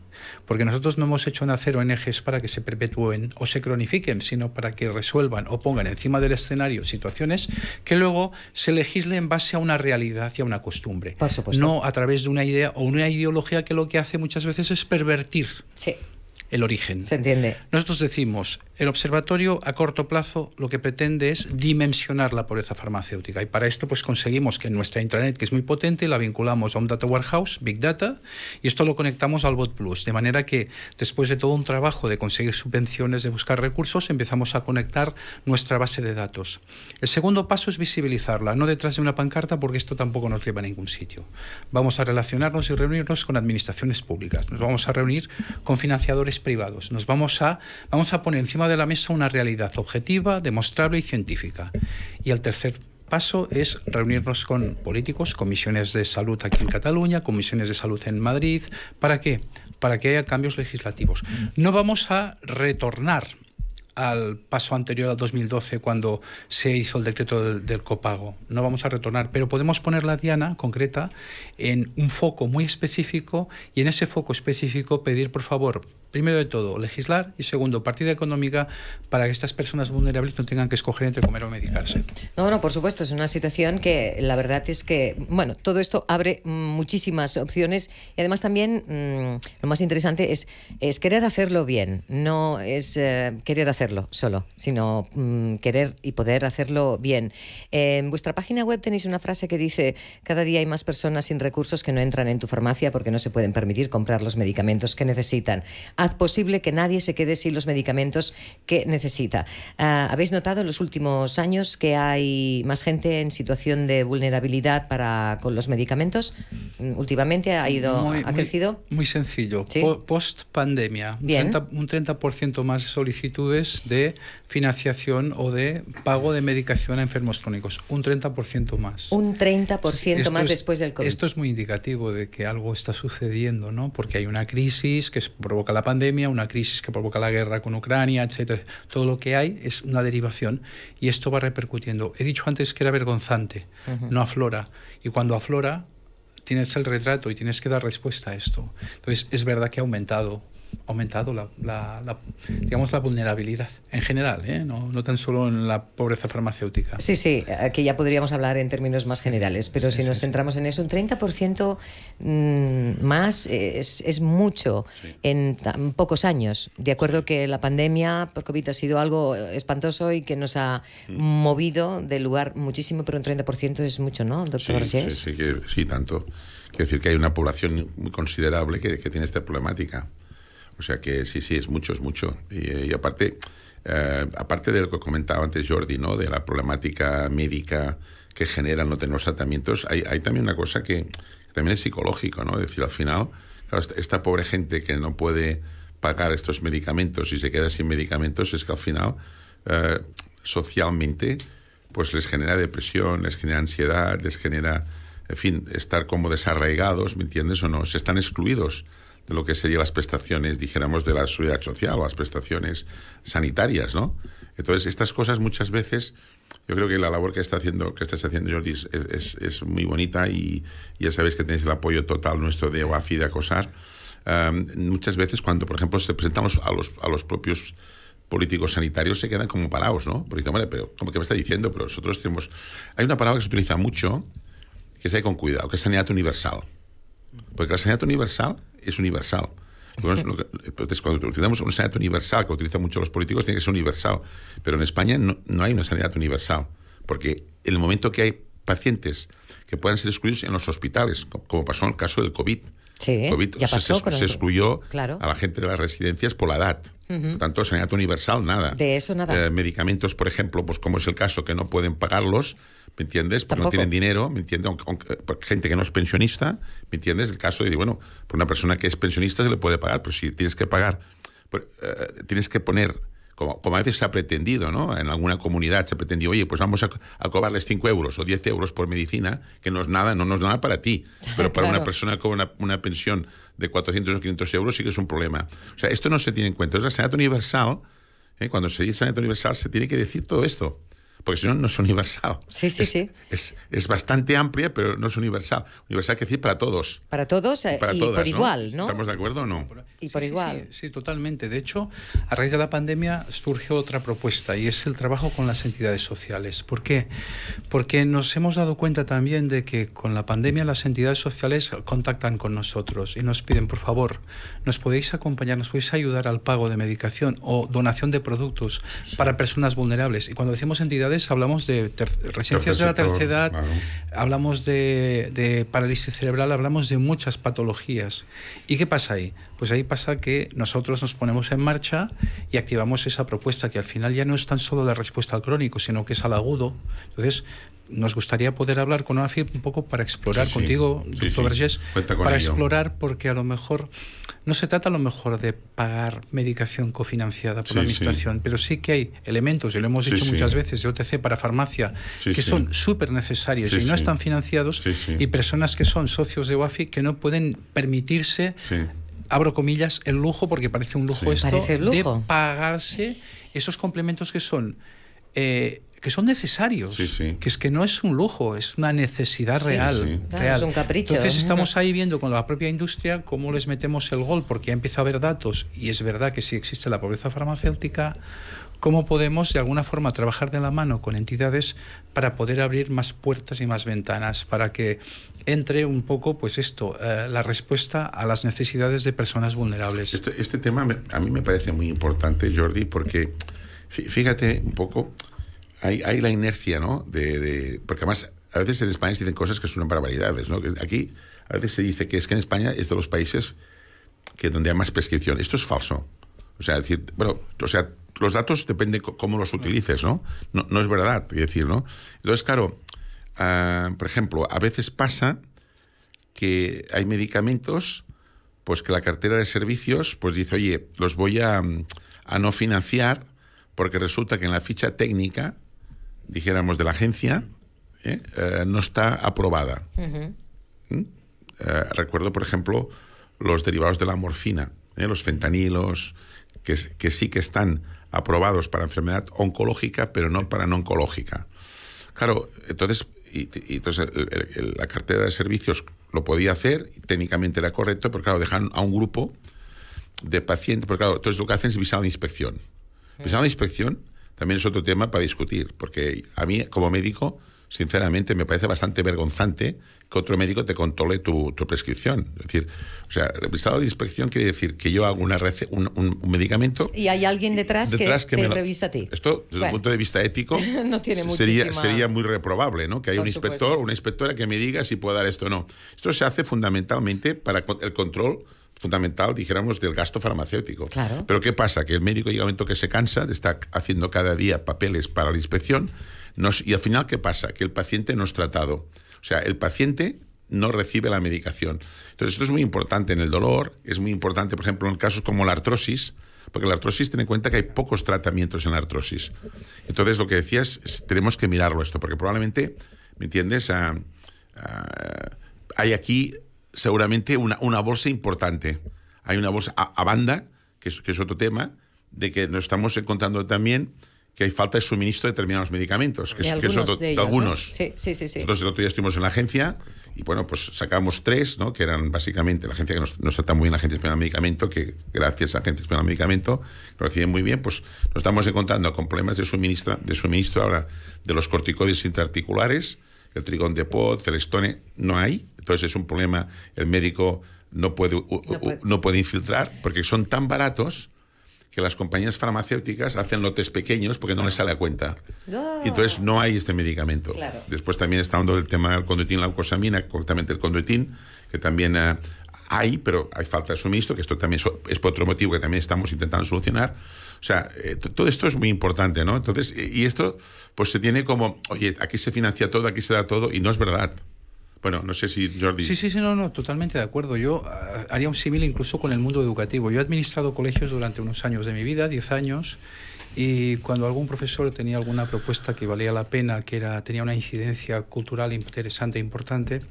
porque nosotros no hemos hecho nacer ONGs para que se perpetúen o se cronifiquen, sino para que resuelvan o pongan encima del escenario situaciones que luego se legisle en base a una realidad y a una costumbre. Por supuesto. No a través de una idea o una ideología que lo que hace muchas veces es pervertir. Sí. El origen. Se entiende. Nosotros decimos, el observatorio a corto plazo lo que pretende es dimensionar la pobreza farmacéutica y para esto pues conseguimos que en nuestra intranet, que es muy potente, la vinculamos a un data warehouse, Big Data, y esto lo conectamos al Bot Plus, de manera que después de todo un trabajo de conseguir subvenciones, de buscar recursos, empezamos a conectar nuestra base de datos. El segundo paso es visibilizarla, no detrás de una pancarta, porque esto tampoco nos lleva a ningún sitio. Vamos a relacionarnos y reunirnos con administraciones públicas, nos vamos a reunir con financiadores privados, vamos a poner encima de la mesa una realidad objetiva, demostrable y científica. Y el tercer paso es reunirnos con políticos, comisiones de salud aquí en Cataluña, comisiones de salud en Madrid. ¿Para qué? Para que haya cambios legislativos. No vamos a retornar al paso anterior al 2012 cuando se hizo el decreto del copago. No vamos a retornar, pero podemos poner la diana concreta en un foco muy específico y en ese foco específico pedir, por favor, primero de todo, legislar y segundo, partida económica para que estas personas vulnerables no tengan que escoger entre comer o medicarse. No, por supuesto, es una situación que la verdad es que, bueno, todo esto abre muchísimas opciones y además también lo más interesante es querer hacerlo bien, no es querer hacerlo solo, sino querer y poder hacerlo bien. En vuestra página web tenéis una frase que dice: cada día hay más personas sin recursos que no entran en tu farmacia porque no se pueden permitir comprar los medicamentos que necesitan. Haz posible que nadie se quede sin los medicamentos que necesita. ¿Habéis notado en los últimos años que hay más gente en situación de vulnerabilidad con los medicamentos? ¿Últimamente ha crecido? Muy sencillo. ¿Sí? Post pandemia, un 30% más de solicitudes de financiación o de pago de medicación a enfermos crónicos. Un 30% más. Un 30% más después del COVID. Esto es muy indicativo de que algo está sucediendo, ¿no? Porque hay una crisis que provoca la pandemia, una crisis que provoca la guerra con Ucrania, etcétera. Todo lo que hay es una derivación y esto va repercutiendo. He dicho antes que era vergonzante, no aflora. Y cuando aflora, tienes el retrato y tienes que dar respuesta a esto. Entonces, es verdad que ha aumentado la vulnerabilidad en general, no tan solo en la pobreza farmacéutica. Sí, aquí ya podríamos hablar en términos más generales, pero si nos centramos en eso, un 30% más es mucho en tan pocos años. De acuerdo que la pandemia por COVID ha sido algo espantoso y que nos ha movido del lugar muchísimo, pero un 30% es mucho, ¿no, doctor? Sí, tanto. Quiero decir que hay una población muy considerable que tiene esta problemática. O sea que sí, es mucho. Y aparte de lo que comentaba antes Jordi, ¿no? De la problemática médica que generan no tener los tratamientos, hay también una cosa que también es psicológico, ¿no? Es decir, al final, claro, esta pobre gente que no puede pagar estos medicamentos y se queda sin medicamentos, es que al final, socialmente, pues les genera depresión, les genera ansiedad, les genera, en fin, estar como desarraigados, ¿me entiendes o no? Se están excluidos de lo que serían las prestaciones, dijéramos, de la seguridad social o las prestaciones sanitarias, ¿no? Entonces, estas cosas muchas veces, yo creo que la labor que estás haciendo Jordi es muy bonita y ya sabéis que tenéis el apoyo total nuestro de OAFI y de ACOSAR. Muchas veces cuando, por ejemplo, se presentamos a los propios políticos sanitarios se quedan como parados, ¿no? Porque dicen, bueno, pero ¿cómo que me está diciendo? Pero nosotros tenemos... Hay una palabra que se utiliza mucho, que se hay con cuidado, que es sanidad universal. Porque la sanidad universal es universal. Entonces, cuando utilizamos una sanidad universal, que utilizan mucho los políticos, tiene que ser universal. Pero en España no hay una sanidad universal. Porque en el momento que hay pacientes que puedan ser excluidos en los hospitales, como pasó en el caso del COVID. Sí, COVID, ya pasó se excluyó claro. a la gente de las residencias por la edad. Por tanto, sanidad universal, nada. De eso nada. Medicamentos, por ejemplo, pues como es el caso que no pueden pagarlos, ¿me entiendes? Porque no tienen dinero, ¿me entiendes? Gente que no es pensionista, ¿me entiendes? El caso de, bueno, por una persona que es pensionista se le puede pagar, pero si tienes que pagar, tienes que poner... Como a veces se ha pretendido, ¿no? En alguna comunidad se ha pretendido, oye, pues vamos a cobrarles 5 euros o 10 euros por medicina, que no es nada, no es nada para ti. Pero para una persona con una pensión de 400 o 500 euros sí que es un problema. O sea, esto no se tiene en cuenta. Entonces, la sanidad universal, cuando se dice sanidad universal, se tiene que decir todo esto. Porque si no, no es universal. Sí. Es bastante amplia, pero no es universal. Universal quiere decir para todos. Para todos y todas, por igual, ¿no? ¿Estamos de acuerdo o no? Y por igual. Sí, totalmente. De hecho, a raíz de la pandemia surge otra propuesta y es el trabajo con las entidades sociales. ¿Por qué? Porque nos hemos dado cuenta también de que con la pandemia las entidades sociales contactan con nosotros y nos piden, por favor, ¿nos podéis acompañar, nos podéis ayudar al pago de medicación o donación de productos para personas vulnerables? Y cuando decimos entidades hablamos de residencias de la tercera edad, claro. Hablamos de parálisis cerebral, hablamos de muchas patologías. ¿Y qué pasa ahí? Pues ahí pasa que nosotros nos ponemos en marcha y activamos esa propuesta que al final ya no es tan solo la respuesta al crónico, sino que es al agudo. Entonces, nos gustaría poder hablar con AFI un poco para explorar contigo, doctor Vergés, para explorar, porque a lo mejor no se trata a lo mejor de pagar medicación cofinanciada por la administración, pero sí que hay elementos, y lo hemos dicho muchas veces, de OTC para farmacia, que son súper necesarios y no están financiados, y personas que son socios de OAFI que no pueden permitirse, abro comillas, el lujo, porque parece un lujo esto, de pagarse esos complementos que son necesarios, que es que no es un lujo, es una necesidad real. Claro, es un capricho. Entonces estamos ahí viendo con la propia industria cómo les metemos el gol, porque ya empieza a haber datos, y es verdad que sí existe la pobreza farmacéutica, cómo podemos de alguna forma trabajar de la mano con entidades para poder abrir más puertas y más ventanas, para que entre un poco, pues la respuesta a las necesidades de personas vulnerables. Este tema a mí me parece muy importante, Jordi, porque fíjate un poco... Hay la inercia, ¿no? Porque además, a veces en España se dicen cosas que son barbaridades, ¿no? Aquí a veces se dice que es que en España es de los países donde hay más prescripción. Esto es falso. O sea, los datos dependen cómo los utilices, ¿no? No es verdad, es decir, ¿no? Entonces, claro, por ejemplo, a veces pasa que hay medicamentos, pues que la cartera de servicios, pues dice, oye, los voy a no financiar porque resulta que en la ficha técnica, dijéramos, de la agencia, no está aprobada. Recuerdo, por ejemplo, los derivados de la morfina, los fentanilos, que sí que están aprobados para enfermedad oncológica, pero no para no oncológica. Claro, entonces la cartera de servicios lo podía hacer, técnicamente era correcto, pero claro, dejan a un grupo de pacientes, porque claro, entonces lo que hacen es visado de inspección. Visado de inspección también es otro tema para discutir, porque a mí, como médico, sinceramente, me parece bastante vergonzante que otro médico te controle tu prescripción. Es decir, o sea, el visado de inspección quiere decir que yo hago un medicamento... Y hay alguien detrás que te revisa a ti. Esto, desde un punto de vista ético, no tiene sería muy reprobable, ¿no? Que haya un inspector o una inspectora que me diga si puedo dar esto o no. Esto se hace fundamentalmente para el control fundamental, dijéramos, del gasto farmacéutico. Claro. Pero ¿qué pasa? Que el médico llega un momento que se cansa de estar haciendo cada día papeles para la inspección y al final, ¿qué pasa? Que el paciente no es tratado. O sea, el paciente no recibe la medicación. Entonces, esto es muy importante en el dolor, es muy importante, por ejemplo, en casos como la artrosis, porque la artrosis, ten en cuenta que hay pocos tratamientos en la artrosis. Entonces, lo que decías, tenemos que mirarlo esto, porque probablemente, ¿me entiendes? Hay aquí seguramente una bolsa importante. Hay una bolsa a banda, que es otro tema, de que nos estamos encontrando también que hay falta de suministro de determinados medicamentos, que es otro, de algunos. Sí. Nosotros el otro día estuvimos en la agencia y bueno, pues sacamos 3, ¿no? Que eran básicamente la agencia que nos trata muy bien, la Agencia Española de Medicamento, que gracias a la Agencia Española de Medicamento lo reciben muy bien, pues nos estamos encontrando con problemas de suministro ahora de los corticoides intraarticulares, el Trigón de Pod, Celestone, no hay. Entonces es un problema, el médico no puede infiltrar, porque son tan baratos que las compañías farmacéuticas hacen lotes pequeños porque no les sale a cuenta. Oh. Y entonces no hay este medicamento. Claro. Después también está hablando del tema del conduitín, la glucosamina, concretamente el conduitín, que también hay, pero hay falta de suministro, que esto también es por otro motivo que también estamos intentando solucionar. O sea, todo esto es muy importante, ¿no? Entonces, y esto pues se tiene como, oye, aquí se financia todo, aquí se da todo, y no es verdad. Bueno, no sé si Jordi... Sí, no, totalmente de acuerdo. Yo haría un símil incluso con el mundo educativo. Yo he administrado colegios durante unos años de mi vida, 10 años, y cuando algún profesor tenía alguna propuesta que valía la pena, tenía una incidencia cultural interesante e importante,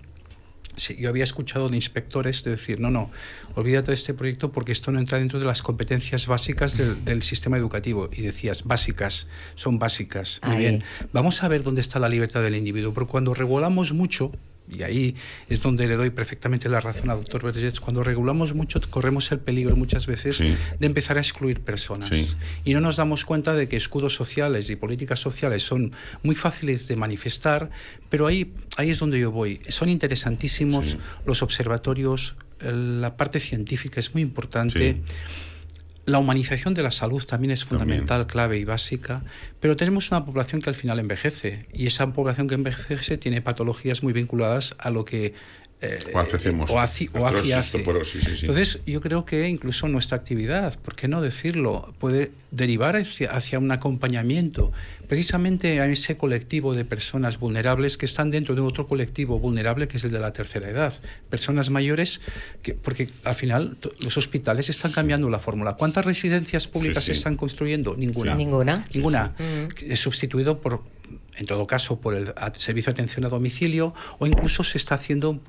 sí, yo había escuchado de inspectores de decir, no, olvídate de este proyecto porque esto no entra dentro de las competencias básicas del sistema educativo. Y decías, básicas, son básicas. Muy bien, vamos a ver dónde está la libertad del individuo, porque cuando regulamos mucho, y ahí es donde le doy perfectamente la razón al doctor Vergés, cuando regulamos mucho corremos el peligro muchas veces de empezar a excluir personas. Y no nos damos cuenta de que escudos sociales y políticas sociales son muy fáciles de manifestar, pero ahí es donde yo voy. Son interesantísimos los observatorios, la parte científica es muy importante. La humanización de la salud también es fundamental, clave y básica, pero tenemos una población que al final envejece, y esa población que envejece tiene patologías muy vinculadas a lo que hace. Entonces, yo creo que incluso nuestra actividad, ¿por qué no decirlo?, puede derivar hacia un acompañamiento precisamente a ese colectivo de personas vulnerables que están dentro de otro colectivo vulnerable que es el de la tercera edad. Personas mayores, porque al final los hospitales están cambiando la fórmula. ¿Cuántas residencias públicas se están construyendo? Ninguna. Ninguna. Es sustituido por, en todo caso, por el servicio de atención a domicilio, o incluso se está haciendo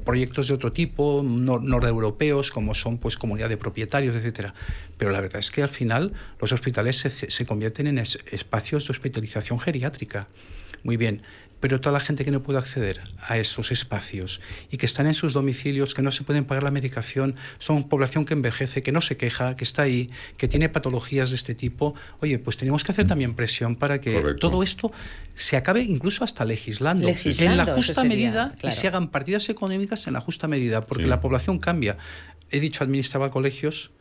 proyectos de otro tipo, noreuropeos, como son comunidad de propietarios, etcétera. Pero la verdad es que al final los hospitales se convierten en espacios de hospitalización geriátrica. Muy bien, pero toda la gente que no puede acceder a esos espacios y que están en sus domicilios, que no se pueden pagar la medicación, son población que envejece, que no se queja, que está ahí, que tiene patologías de este tipo. Oye, pues tenemos que hacer también presión para que todo esto se acabe incluso hasta legislando en la justa medida, y se hagan partidas económicas en la justa medida, porque la población cambia. He dicho, administraba colegios.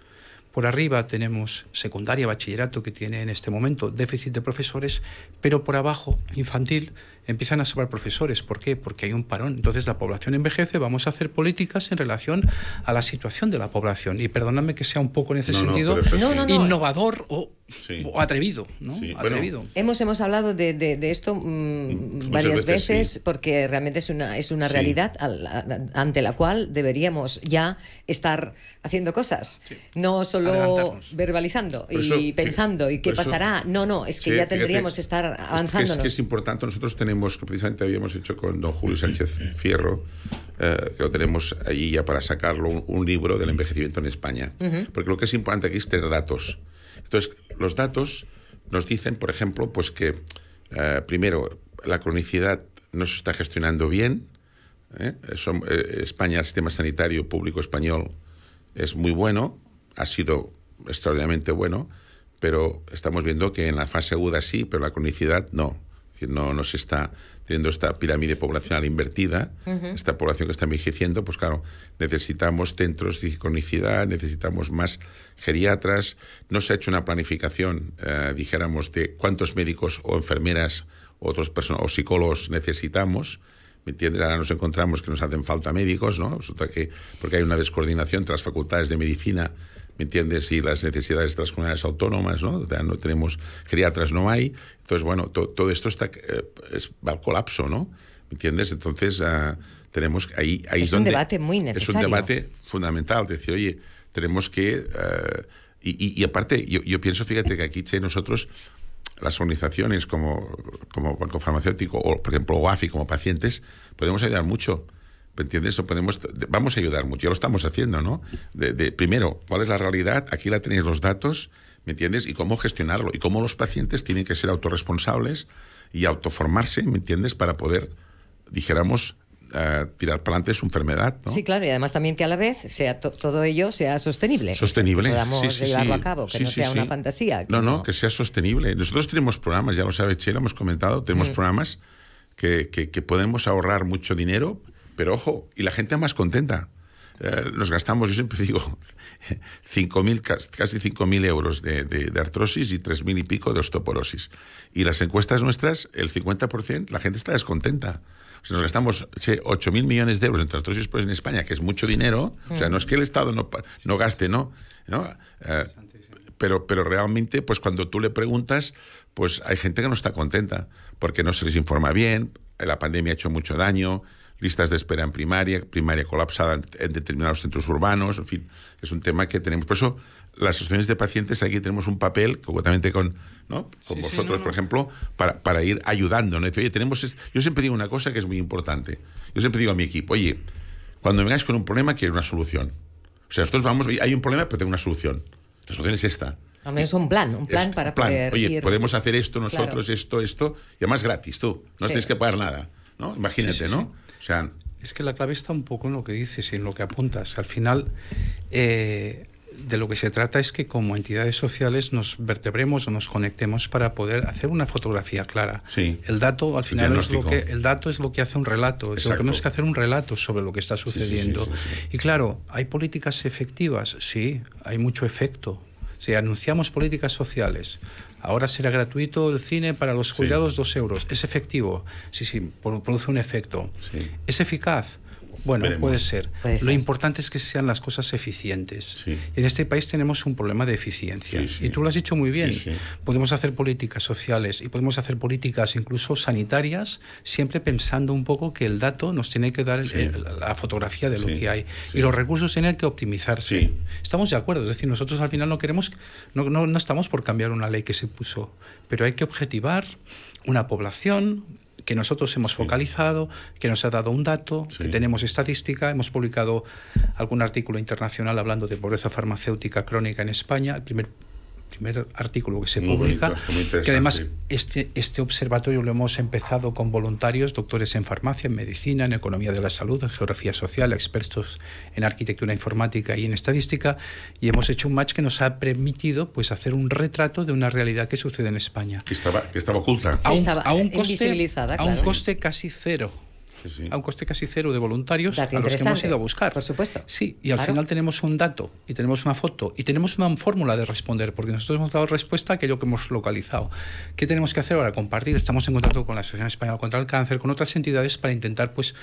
Por arriba tenemos secundaria, bachillerato, que tiene en este momento déficit de profesores, pero por abajo, infantil, empiezan a sobrar profesores. ¿Por qué? Porque hay un parón. Entonces la población envejece, vamos a hacer políticas en relación a la situación de la población. Y perdóname que sea un poco en ese sentido innovador o atrevido, ¿no? Atrevido. Bueno, hemos hablado de esto varias veces porque realmente es una realidad ante la cual deberíamos ya estar haciendo cosas, no solo verbalizando y pensando y qué pasará. No, es que ya tendríamos que estar avanzando. Es que es importante. Nosotros tenemos, que precisamente habíamos hecho con don Julio Sánchez Fierro, que lo tenemos allí ya para sacarlo, un libro del envejecimiento en España. Porque lo que es importante aquí es tener datos. Entonces, los datos nos dicen, por ejemplo, pues que primero, la cronicidad no se está gestionando bien. España, el sistema sanitario público español es muy bueno, ha sido extraordinariamente bueno, pero estamos viendo que en la fase aguda sí, pero la cronicidad no. Es decir, no se está teniendo esta pirámide poblacional invertida, esta población que está envejeciendo, pues claro, necesitamos centros de cronicidad, necesitamos más geriatras. No se ha hecho una planificación, dijéramos, de cuántos médicos o enfermeras o psicólogos necesitamos. ¿Me entiendes? Ahora nos encontramos que nos hacen falta médicos, ¿no? Resulta que porque hay una descoordinación entre las facultades de medicina, ¿me entiendes? Y las necesidades de las comunidades autónomas, ¿no? O sea, no tenemos geriatras, no hay. Entonces, bueno, todo esto va al colapso, ¿no? ¿Me entiendes? Entonces, tenemos ahí es un debate muy necesario. Es un debate fundamental. Decir, oye, tenemos que... y aparte, yo pienso, fíjate, que aquí nosotros... Las organizaciones como Banco Farmacéutico o, por ejemplo, OAFI como pacientes, podemos ayudar mucho. ¿Me entiendes? Vamos a ayudar mucho. Ya lo estamos haciendo, ¿no? Primero, ¿cuál es la realidad? Aquí la tenéis los datos, ¿me entiendes? Y cómo gestionarlo. Y cómo los pacientes tienen que ser autorresponsables y autoformarse, ¿me entiendes? Para poder, dijéramos, tirar para adelante su enfermedad, ¿no? Sí, claro, y además también que a la vez todo ello sea sostenible. Sostenible, que podamos llevarlo a cabo, que no sea una fantasía. No, que sea sostenible. Nosotros tenemos programas, ya lo sabe Che, lo hemos comentado, tenemos programas que podemos ahorrar mucho dinero, pero ojo, y la gente más contenta. nos gastamos, yo siempre digo, 5.000, casi 5.000 euros de artrosis y 3.000 y pico de osteoporosis. Y las encuestas nuestras, el 50%, la gente está descontenta. O sea, nos gastamos 8.000 millones de euros en artrosis pues, en España, que es mucho dinero. O sea, no es que el Estado no gaste, ¿no? Pero realmente, pues cuando tú le preguntas, pues hay gente que no está contenta, porque no se les informa bien, la pandemia ha hecho mucho daño, listas de espera en primaria colapsada en determinados centros urbanos, en fin, es un tema que tenemos. Por eso, las asociaciones de pacientes aquí tenemos un papel, conjuntamente con vosotros, por ejemplo, para ir ayudando, ¿no? Oye, yo siempre digo una cosa que es muy importante. Yo siempre digo a mi equipo, oye, cuando vengáis con un problema, quiero una solución. O sea, nosotros vamos, hay un problema, pero tengo una solución. La solución es esta. Al menos un plan para poder Oye, ir... podemos hacer esto nosotros, claro. esto, y además gratis, tú. No tienes que pagar nada, ¿no? Imagínate, ¿no? O sea... Es que la clave está un poco en lo que dices y en lo que apuntas. Al final, de lo que se trata es que como entidades sociales nos vertebremos o nos conectemos para poder hacer una fotografía clara. Sí. El dato, al final, el dato es lo que hace un relato. Es lo que tenemos que hacer un relato sobre lo que está sucediendo. Sí. Y claro, ¿hay políticas efectivas? Sí, hay mucho efecto. Si anunciamos políticas sociales, ahora será gratuito el cine para los jubilados, 2 euros. ¿Es efectivo? Sí, produce un efecto. Sí. ¿Es eficaz? Bueno, puede ser. Lo importante es que sean las cosas eficientes. Sí. En este país tenemos un problema de eficiencia. Sí, sí. Y tú lo has dicho muy bien. Sí, sí. Podemos hacer políticas sociales y podemos hacer políticas incluso sanitarias, siempre pensando un poco que el dato nos tiene que dar la fotografía de lo que hay. Sí. Y los recursos tienen que optimizarse. Sí. Estamos de acuerdo. Es decir, nosotros al final no estamos por cambiar una ley que se puso, pero hay que objetivar una población que nosotros hemos focalizado, que nos ha dado un dato, que tenemos estadística, hemos publicado algún artículo internacional hablando de pobreza farmacéutica crónica en España, el primer artículo que se publica, que además este observatorio lo hemos empezado con voluntarios, doctores en farmacia, en medicina, en economía de la salud, en geografía social, expertos en arquitectura informática y en estadística, y hemos hecho un match que nos ha permitido pues hacer un retrato de una realidad que sucede en España. Que estaba oculta. Estaba invisibilizada, a un coste casi cero. Sí. A un coste casi cero de voluntarios a los que hemos ido a buscar. Por supuesto. Sí, y al final tenemos un dato, y tenemos una foto, y tenemos una fórmula de responder, porque nosotros hemos dado respuesta a aquello que hemos localizado. ¿Qué tenemos que hacer ahora? Compartir. Estamos en contacto con la Asociación Española contra el Cáncer, con otras entidades para intentar pues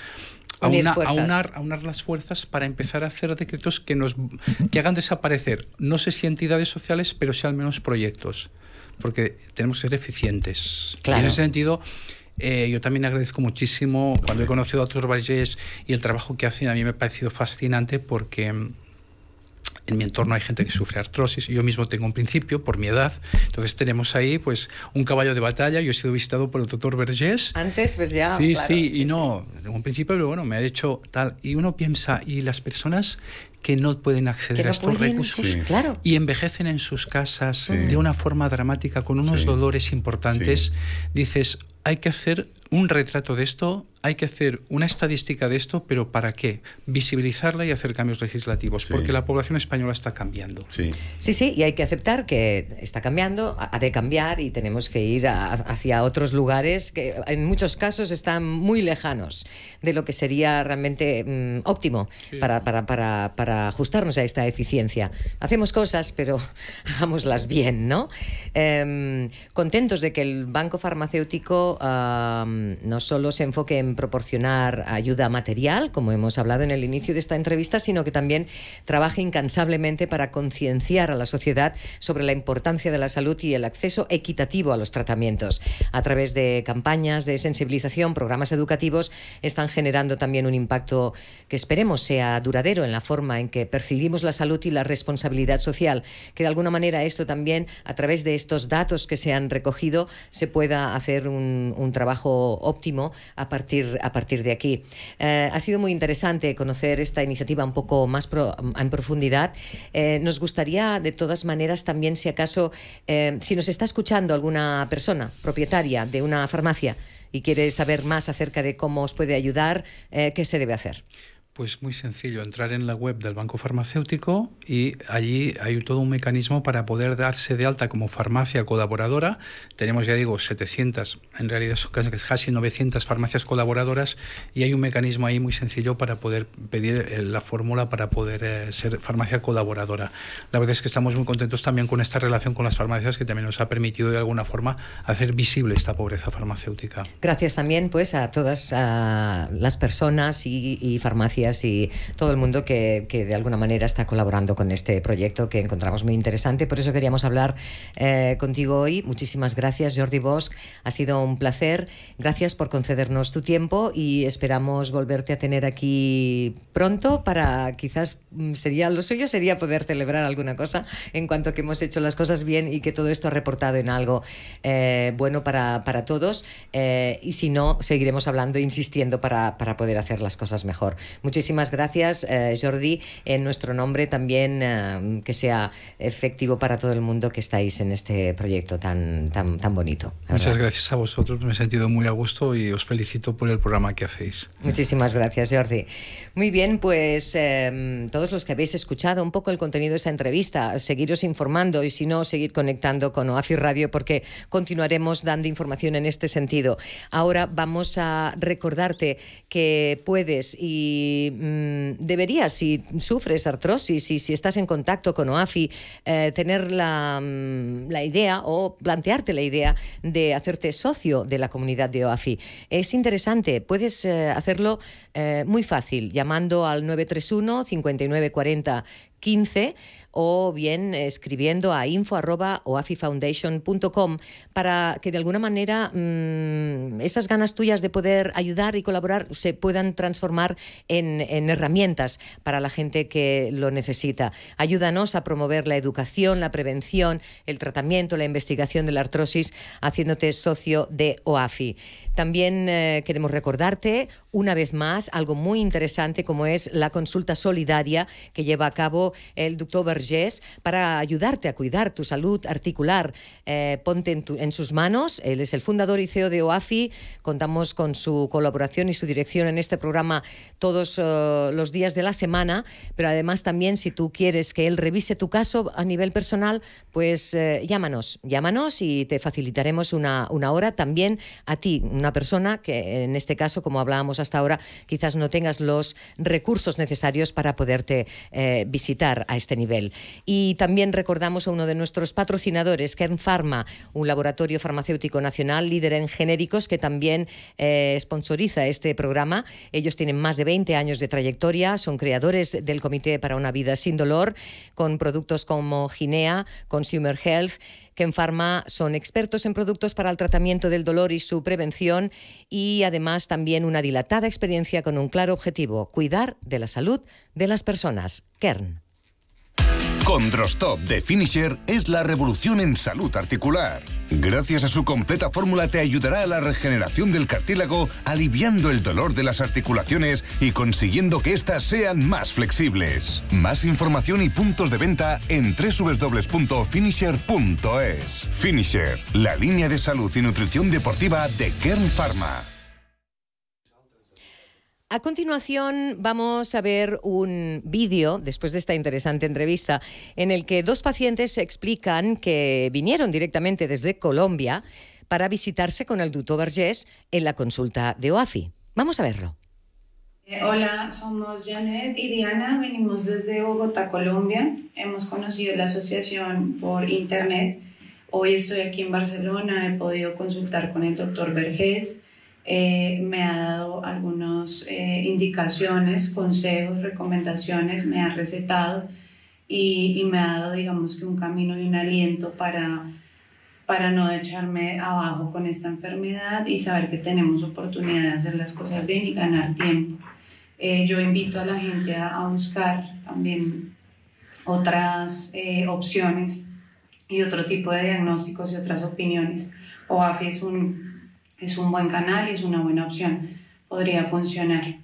aunar las fuerzas para empezar a hacer decretos que hagan desaparecer, no sé si entidades sociales, pero sí al menos proyectos, porque tenemos que ser eficientes. Claro. Y en ese sentido... yo también agradezco muchísimo cuando he conocido al doctor Vergés y el trabajo que hacen. A mí me ha parecido fascinante porque en mi entorno hay gente que sufre artrosis. Yo mismo tengo un principio por mi edad. Entonces tenemos ahí pues un caballo de batalla. Yo he sido visitado por el doctor Vergés. Antes pues ya... Sí, claro, y no, tengo un principio, pero bueno, me ha hecho tal. Y uno piensa, ¿y las personas que no pueden acceder a estos recursos y envejecen en sus casas de una forma dramática, con unos dolores importantes? Dices, hay que hacer un retrato de esto, hay que hacer una estadística de esto, pero ¿para qué? Visibilizarla y hacer cambios legislativos, porque la población española está cambiando. Sí, y hay que aceptar que está cambiando, ha de cambiar, y tenemos que ir hacia otros lugares que en muchos casos están muy lejanos de lo que sería realmente óptimo para ajustarnos a esta eficiencia. Hacemos cosas, pero hagámoslas bien, ¿no? Contentos de que el Banco Farmacéutico no solo se enfoque en proporcionar ayuda material, como hemos hablado en el inicio de esta entrevista, sino que también trabaje incansablemente para concienciar a la sociedad sobre la importancia de la salud y el acceso equitativo a los tratamientos. A través de campañas de sensibilización, programas educativos, están generando también un impacto que esperemos sea duradero en la forma en que percibimos la salud y la responsabilidad social, que de alguna manera esto también, a través de estos datos que se han recogido, se pueda hacer un trabajo óptimo a partir de aquí. Ha sido muy interesante conocer esta iniciativa un poco más en profundidad. Nos gustaría, de todas maneras, también, si acaso, si nos está escuchando alguna persona propietaria de una farmacia y quiere saber más acerca de cómo os puede ayudar, ¿qué se debe hacer? Pues muy sencillo, entrar en la web del banco farmacéutico y allí hay todo un mecanismo para poder darse de alta como farmacia colaboradora. Tenemos, ya digo, 700, en realidad son casi 900 farmacias colaboradoras, y hay un mecanismo ahí muy sencillo para poder pedir la fórmula para poder ser farmacia colaboradora. La verdad es que estamos muy contentos también con esta relación con las farmacias, que también nos ha permitido de alguna forma hacer visible esta pobreza farmacéutica. Gracias también pues a todas las personas y farmacias y todo el mundo que de alguna manera está colaborando con este proyecto, que encontramos muy interesante. Por eso queríamos hablar contigo hoy. Muchísimas gracias, Jordi Bosch. Ha sido un placer. Gracias por concedernos tu tiempo y esperamos volverte a tener aquí pronto para, quizás lo suyo sería poder celebrar alguna cosa en cuanto que hemos hecho las cosas bien y que todo esto ha reportado en algo bueno para todos, y si no, seguiremos hablando e insistiendo para poder hacer las cosas mejor. Muchísimas gracias, Jordi, en nuestro nombre también, que sea efectivo para todo el mundo que estáis en este proyecto tan bonito. Muchas gracias a vosotros, me he sentido muy a gusto y os felicito por el programa que hacéis. Muchísimas gracias, Jordi. Muy bien, pues todos los que habéis escuchado un poco el contenido de esta entrevista, seguiros informando y si no, seguir conectando con OAFI Radio, porque continuaremos dando información en este sentido. Ahora vamos a recordarte que puedes y deberías, si sufres artrosis y si estás en contacto con OAFI, tener la idea o plantearte la idea de hacerte socio de la comunidad de OAFI. Es interesante, puedes hacerlo muy fácil, llamando al 931 59 40 15 o bien escribiendo a info@oafifoundation.com para que de alguna manera esas ganas tuyas de poder ayudar y colaborar se puedan transformar en herramientas para la gente que lo necesita. Ayúdanos a promover la educación, la prevención, el tratamiento, la investigación de la artrosis, haciéndote socio de OAFI. También queremos recordarte una vez más algo muy interesante, como es la consulta solidaria que lleva a cabo el doctor Vergés para ayudarte a cuidar tu salud articular. Ponte en sus manos. Él es el fundador y CEO de OAFI. Contamos con su colaboración y su dirección en este programa todos los días de la semana, pero además también, si tú quieres que él revise tu caso a nivel personal, pues llámanos y te facilitaremos una hora también a ti, una persona que en este caso, como hablábamos hasta ahora, quizás no tengas los recursos necesarios para poderte visitar a este nivel. Y también recordamos a uno de nuestros patrocinadores, Kern Pharma, un laboratorio farmacéutico nacional líder en genéricos que también sponsoriza este programa. Ellos tienen más de 20 años de trayectoria, son creadores del Comité para una Vida Sin Dolor, con productos como Ginea, Consumer Health. Kern Pharma son expertos en productos para el tratamiento del dolor y su prevención, y además también una dilatada experiencia con un claro objetivo: cuidar de la salud de las personas. Kern. Condrostop de Finisher es la revolución en salud articular. Gracias a su completa fórmula te ayudará a la regeneración del cartílago, aliviando el dolor de las articulaciones y consiguiendo que éstas sean más flexibles. Más información y puntos de venta en www.finisher.es. Finisher, la línea de salud y nutrición deportiva de Kern Pharma. A continuación vamos a ver un vídeo, después de esta interesante entrevista, en el que dos pacientes explican que vinieron directamente desde Colombia para visitarse con el doctor Vergés en la consulta de OAFI. Vamos a verlo. Hola, somos Janet y Diana, venimos desde Bogotá, Colombia. Hemos conocido la asociación por internet. Hoy estoy aquí en Barcelona, he podido consultar con el doctor Vergés. Me ha dado algunas indicaciones, consejos, recomendaciones, me ha recetado y me ha dado, digamos, que un camino y un aliento para no echarme abajo con esta enfermedad y saber que tenemos oportunidad de hacer las cosas bien y ganar tiempo. Yo invito a la gente a buscar también otras opciones y otro tipo de diagnósticos y otras opiniones. OAFI es un buen canal y es una buena opción, podría funcionar.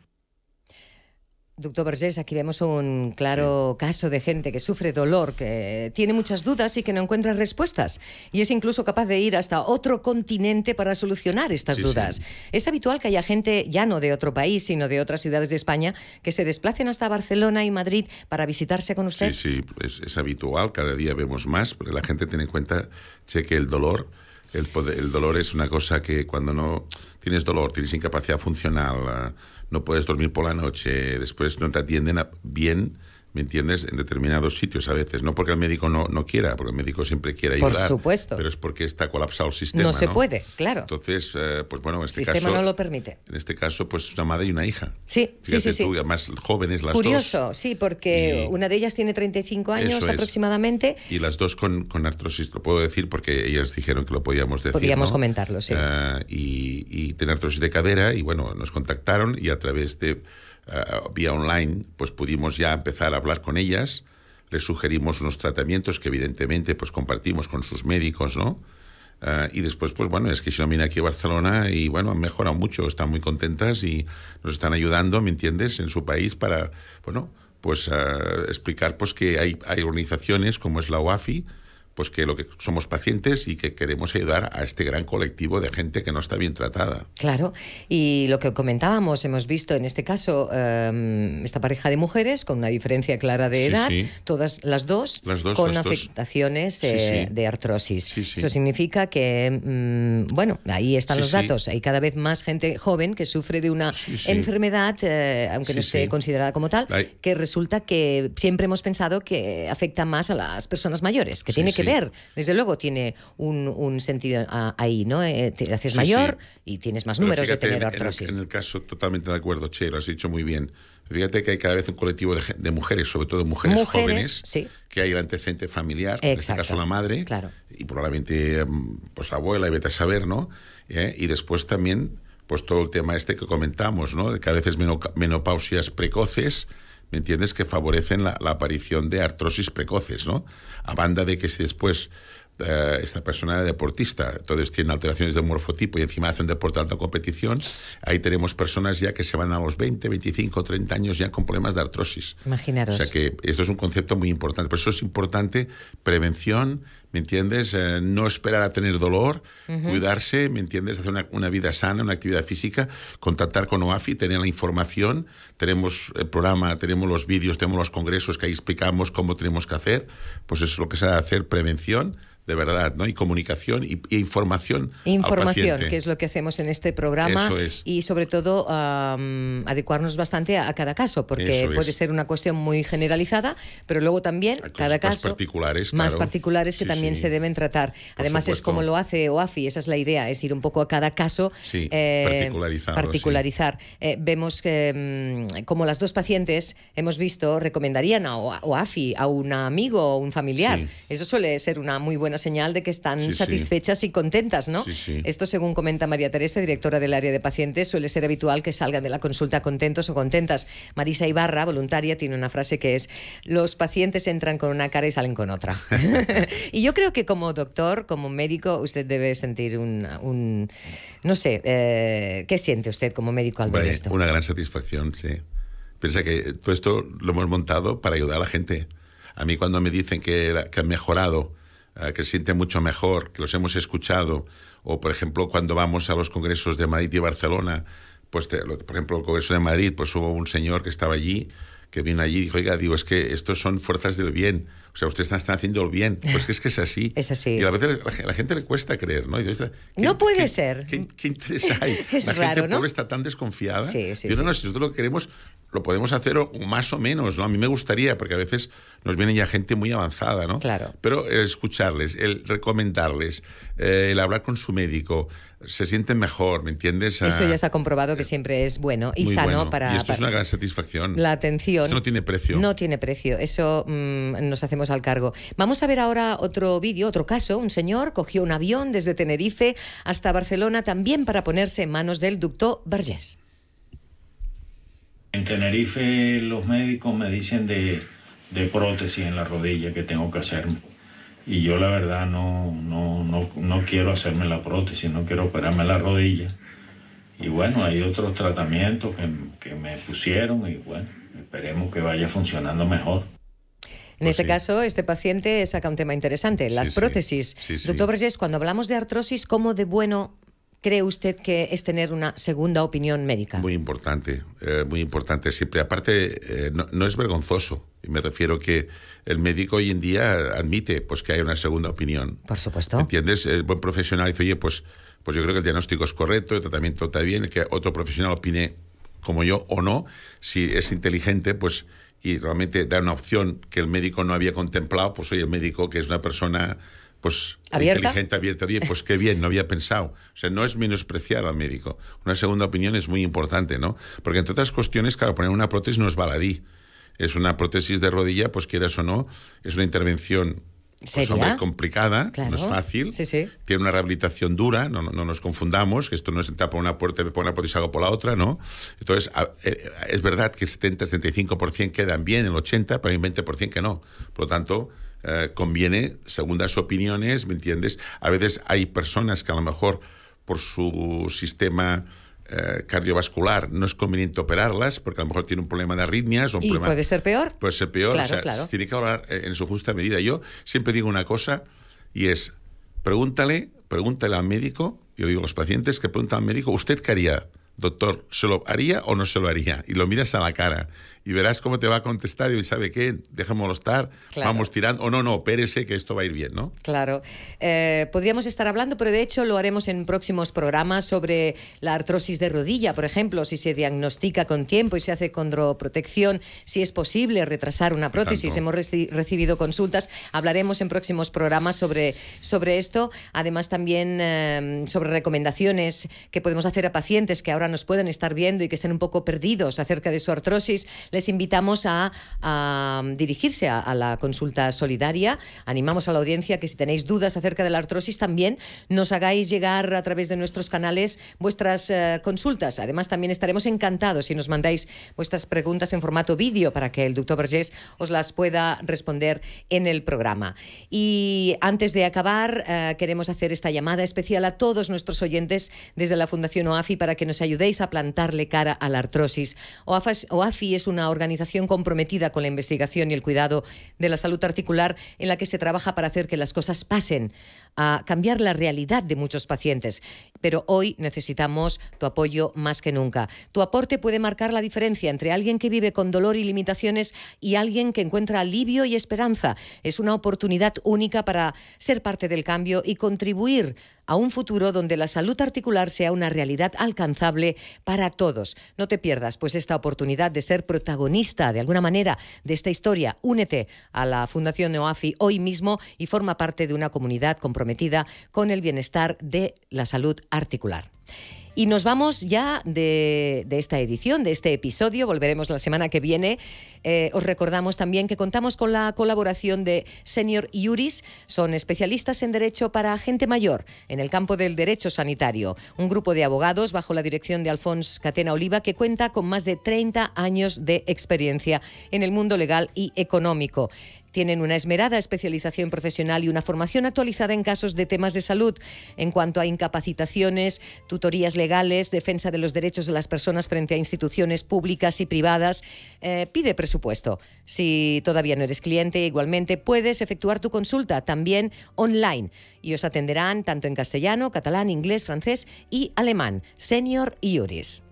Doctor Vergés, aquí vemos un claro caso de gente que sufre dolor, que tiene muchas dudas y que no encuentra respuestas. Y es incluso capaz de ir hasta otro continente para solucionar estas dudas. Es habitual que haya gente, ya no de otro país, sino de otras ciudades de España, que se desplacen hasta Barcelona y Madrid para visitarse con usted. Sí, es habitual, cada día vemos más, pero la gente tiene en cuenta que el dolor... El dolor es una cosa que cuando no tienes dolor, tienes incapacidad funcional, no puedes dormir por la noche, después no te atienden bien, ¿me entiendes?, en determinados sitios a veces. No porque el médico no quiera, porque el médico siempre quiere ayudar. Por supuesto. Pero es porque está colapsado el sistema, No se puede, claro. Entonces, pues bueno, en este caso... El sistema no lo permite. En este caso, pues una madre y una hija. Sí, Fíjate sí. Tú, además jóvenes las Curioso, dos. sí, porque una de ellas tiene 35 años aproximadamente. Y las dos con artrosis, lo puedo decir porque ellas dijeron que lo podíamos decir. Podíamos comentarlo, sí. Y tener artrosis de cadera, y bueno, nos contactaron y a través de... vía online, pues pudimos ya empezar a hablar con ellas, les sugerimos unos tratamientos que evidentemente pues compartimos con sus médicos, ¿no? Y después, pues bueno, es que si no vienen aquí a Barcelona y bueno, han mejorado mucho, están muy contentas y nos están ayudando, ¿me entiendes?, en su país para, bueno, pues explicar pues que hay organizaciones como es la OAFI, pues que lo que somos pacientes y que queremos ayudar a este gran colectivo de gente que no está bien tratada. Claro, y lo que comentábamos, hemos visto en este caso esta pareja de mujeres con una diferencia clara de edad, todas las dos con afectaciones de artrosis. Eso significa que, bueno, ahí están los datos, hay cada vez más gente joven que sufre de una enfermedad, aunque no esté considerada como tal, que resulta que siempre hemos pensado que afecta más a las personas mayores, que tiene que ver, desde luego tiene un sentido ahí, ¿no? Te haces mayor y tienes más números de tener artrosis. En el caso, totalmente de acuerdo, Che, lo has dicho muy bien. Fíjate que hay cada vez un colectivo de mujeres, sobre todo mujeres jóvenes, que hay el antecedente familiar, en este caso la madre, y probablemente pues la abuela, y vete a saber, ¿no? Y después también pues todo el tema este que comentamos, ¿no? De que a veces menopausias precoces, ¿me entiendes?, que favorecen la aparición de artrosis precoces, ¿no? A banda de que si después esta persona era deportista, entonces tiene alteraciones de morfotipo y encima hacen deporte de alta competición, ahí tenemos personas ya que se van a los 20, 25, 30 años ya con problemas de artrosis. Imaginaros. O sea que esto es un concepto muy importante. Por eso es importante prevención, ¿me entiendes? No esperar a tener dolor, cuidarse, ¿me entiendes? Hacer una vida sana, una actividad física, contactar con OAFI, tener la información, tenemos el programa, tenemos los vídeos, tenemos los congresos que ahí explicamos cómo tenemos que hacer, pues eso es lo que se ha de hacer, prevención, de verdad, ¿no? Y comunicación y información al paciente. Que es lo que hacemos en este programa. Eso es. Y sobre todo adecuarnos bastante a cada caso, porque puede ser una cuestión muy generalizada, pero luego también cada caso más particulares que también se deben tratar. Además es como lo hace OAFI, esa es la idea, es ir un poco a cada caso, particularizar. Vemos que como las dos pacientes hemos visto recomendarían a OAFI a un amigo o un familiar. Eso suele ser una muy buena señal de que están satisfechas y contentas, ¿no? Esto, según comenta María Teresa, directora del área de pacientes, suele ser habitual que salgan de la consulta contentos o contentas. Marisa Ibarra, voluntaria, tiene una frase que es: los pacientes entran con una cara y salen con otra. Y yo creo que como doctor, como médico, usted debe sentir no sé, ¿qué siente usted como médico al ver esto? Una gran satisfacción, sí. Piensa que todo esto lo hemos montado para ayudar a la gente. A mí cuando me dicen que han mejorado, que se siente mucho mejor, que los hemos escuchado, o por ejemplo cuando vamos a los congresos de Madrid y Barcelona, pues por ejemplo el congreso de Madrid, pues hubo un señor que estaba allí, que vino allí y dijo, oiga, es que estos son fuerzas del bien, o sea, ustedes están haciendo el bien, pues es que es así. Es así. Y a veces a la gente le cuesta creer, ¿no? Y dice, no puede ser. ¿Qué interés hay? Es la raro, gente ¿no? pobre está tan desconfiada. Sí. Si nosotros lo que queremos, lo podemos hacer más o menos, ¿no? A mí me gustaría, porque a veces nos viene ya gente muy avanzada, ¿no? Claro. Pero escucharles, el recomendarles, el hablar con su médico, se sienten mejor, ¿me entiendes? Eso ya está comprobado que siempre es bueno y sano para... Y esto es una gran satisfacción. La atención. Esto no tiene precio. No tiene precio, eso nos hacemos al cargo. Vamos a ver ahora otro vídeo, otro caso. Un señor cogió un avión desde Tenerife hasta Barcelona también para ponerse en manos del doctor Vergés. En Tenerife los médicos me dicen de prótesis en la rodilla que tengo que hacerme. Y yo la verdad no quiero hacerme la prótesis, no quiero operarme la rodilla. Y bueno, hay otros tratamientos que me pusieron y bueno, esperemos que vaya funcionando mejor. En este caso, este paciente saca un tema interesante, las prótesis. Doctor Vergés, cuando hablamos de artrosis, ¿cómo de bueno cree usted que es tener una segunda opinión médica? Muy importante siempre. Aparte, no es vergonzoso. Y me refiero que el médico hoy en día admite pues que hay una segunda opinión. Por supuesto. ¿Entiendes? El buen profesional dice, oye, pues yo creo que el diagnóstico es correcto, el tratamiento está bien, que otro profesional opine como yo o no. Si es inteligente, pues y realmente da una opción que el médico no había contemplado, pues oye, el médico, que es una persona pues inteligente, abierta, oye, pues qué bien, no había pensado. O sea, no es menospreciar al médico. Una segunda opinión es muy importante, ¿no? Porque entre otras cuestiones, claro, poner una prótesis no es baladí. Es una prótesis de rodilla, pues quieras o no, es una intervención pues, hombre, complicada, claro. No es fácil, tiene una rehabilitación dura, no nos confundamos, que esto no es entrar por una puerta y me pongo una prótesis hago por la otra, ¿no? Entonces, es verdad que el 70-75% quedan bien, el 80%, pero hay un 20% que no. Por lo tanto, conviene segundas opiniones, ¿me entiendes? A veces hay personas que a lo mejor por su sistema cardiovascular no es conveniente operarlas porque a lo mejor tiene un problema de arritmias o un problema, puede ser peor. Puede ser peor, claro, o sea, tiene que hablar en su justa medida. Yo siempre digo una cosa y es, pregúntale al médico, yo digo a los pacientes que preguntan al médico, ¿usted qué haría? Doctor, ¿se lo haría o no se lo haría? Y lo miras a la cara y verás cómo te va a contestar y ¿sabe qué? Dejémoslo estar, claro. Vamos tirando, o no, opérese que esto va a ir bien, ¿no? Claro. Podríamos estar hablando, pero de hecho lo haremos en próximos programas sobre la artrosis de rodilla, por ejemplo, si se diagnostica con tiempo y se hace condroprotección, si es posible retrasar una prótesis. Hemos recibido consultas, hablaremos en próximos programas sobre esto. Además también sobre recomendaciones que podemos hacer a pacientes que ahora nos pueden estar viendo y que estén un poco perdidos acerca de su artrosis. Les invitamos a dirigirse a la consulta solidaria. Animamos a la audiencia que si tenéis dudas acerca de la artrosis también nos hagáis llegar a través de nuestros canales vuestras consultas. Además también estaremos encantados si nos mandáis vuestras preguntas en formato vídeo para que el doctor Vergés os las pueda responder en el programa. Y antes de acabar queremos hacer esta llamada especial a todos nuestros oyentes desde la Fundación OAFI para que nos ayudéis a plantarle cara a la artrosis. OAFI es una organización comprometida con la investigación y el cuidado de la salud articular en la que se trabaja para hacer que las cosas pasen, a cambiar la realidad de muchos pacientes. Pero hoy necesitamos tu apoyo más que nunca. Tu aporte puede marcar la diferencia entre alguien que vive con dolor y limitaciones y alguien que encuentra alivio y esperanza. Es una oportunidad única para ser parte del cambio y contribuir a un futuro donde la salud articular sea una realidad alcanzable para todos. No te pierdas pues esta oportunidad de ser protagonista de alguna manera de esta historia. Únete a la Fundación OAFI hoy mismo y forma parte de una comunidad comprometida con el bienestar de la salud articular. Y nos vamos ya de esta edición, de este episodio. Volveremos la semana que viene. Os recordamos también que contamos con la colaboración de Senior Iuris. Son especialistas en derecho para gente mayor en el campo del derecho sanitario. Un grupo de abogados bajo la dirección de Alfons Catena Oliva que cuenta con más de 30 años de experiencia en el mundo legal y económico. Tienen una esmerada especialización profesional y una formación actualizada en casos de temas de salud en cuanto a incapacitaciones, tutorías legales, defensa de los derechos de las personas frente a instituciones públicas y privadas. Pide presupuesto. Si todavía no eres cliente, igualmente puedes efectuar tu consulta también online y os atenderán tanto en castellano, catalán, inglés, francés y alemán. Senior Iuris.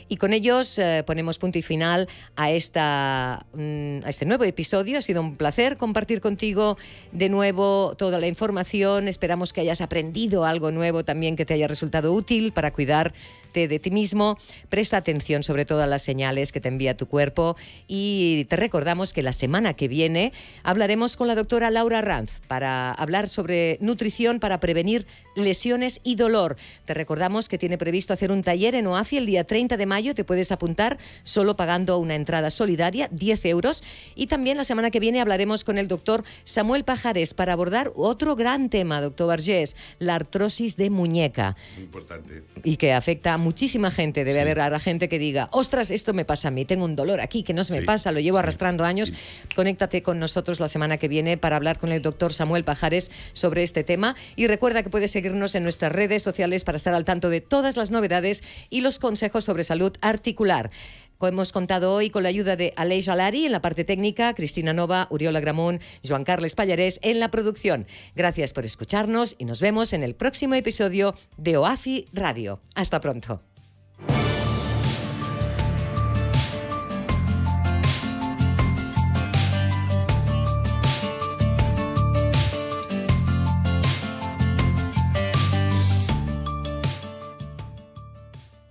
Y con ellos ponemos punto y final a este nuevo episodio. Ha sido un placer compartir contigo de nuevo toda la información. Esperamos que hayas aprendido algo nuevo también que te haya resultado útil para cuidarte de ti mismo. Presta atención sobre todo a las señales que te envía tu cuerpo y te recordamos que la semana que viene hablaremos con la doctora Laura Ranz para hablar sobre nutrición para prevenir lesiones y dolor. Te recordamos que tiene previsto hacer un taller en OAFI el día 30 de mayo. Te puedes apuntar solo pagando una entrada solidaria, 10 euros. Y también la semana que viene hablaremos con el doctor Samuel Pajares para abordar otro gran tema, doctor Vergés, la artrosis de muñeca. Muy importante. Y que afecta a muchísima gente. Debe haber a gente que diga, ostras, esto me pasa a mí, tengo un dolor aquí que no se me pasa, lo llevo arrastrando años. Conéctate con nosotros la semana que viene para hablar con el doctor Samuel Pajares sobre este tema. Y recuerda que puedes seguirnos en nuestras redes sociales para estar al tanto de todas las novedades y los consejos sobre salud articular. Hemos contado hoy con la ayuda de Aleix Alari en la parte técnica, Cristina Nova, Oriola Gramunt, Joan Carles Pallarés en la producción. Gracias por escucharnos y nos vemos en el próximo episodio de OAFI Radio. Hasta pronto.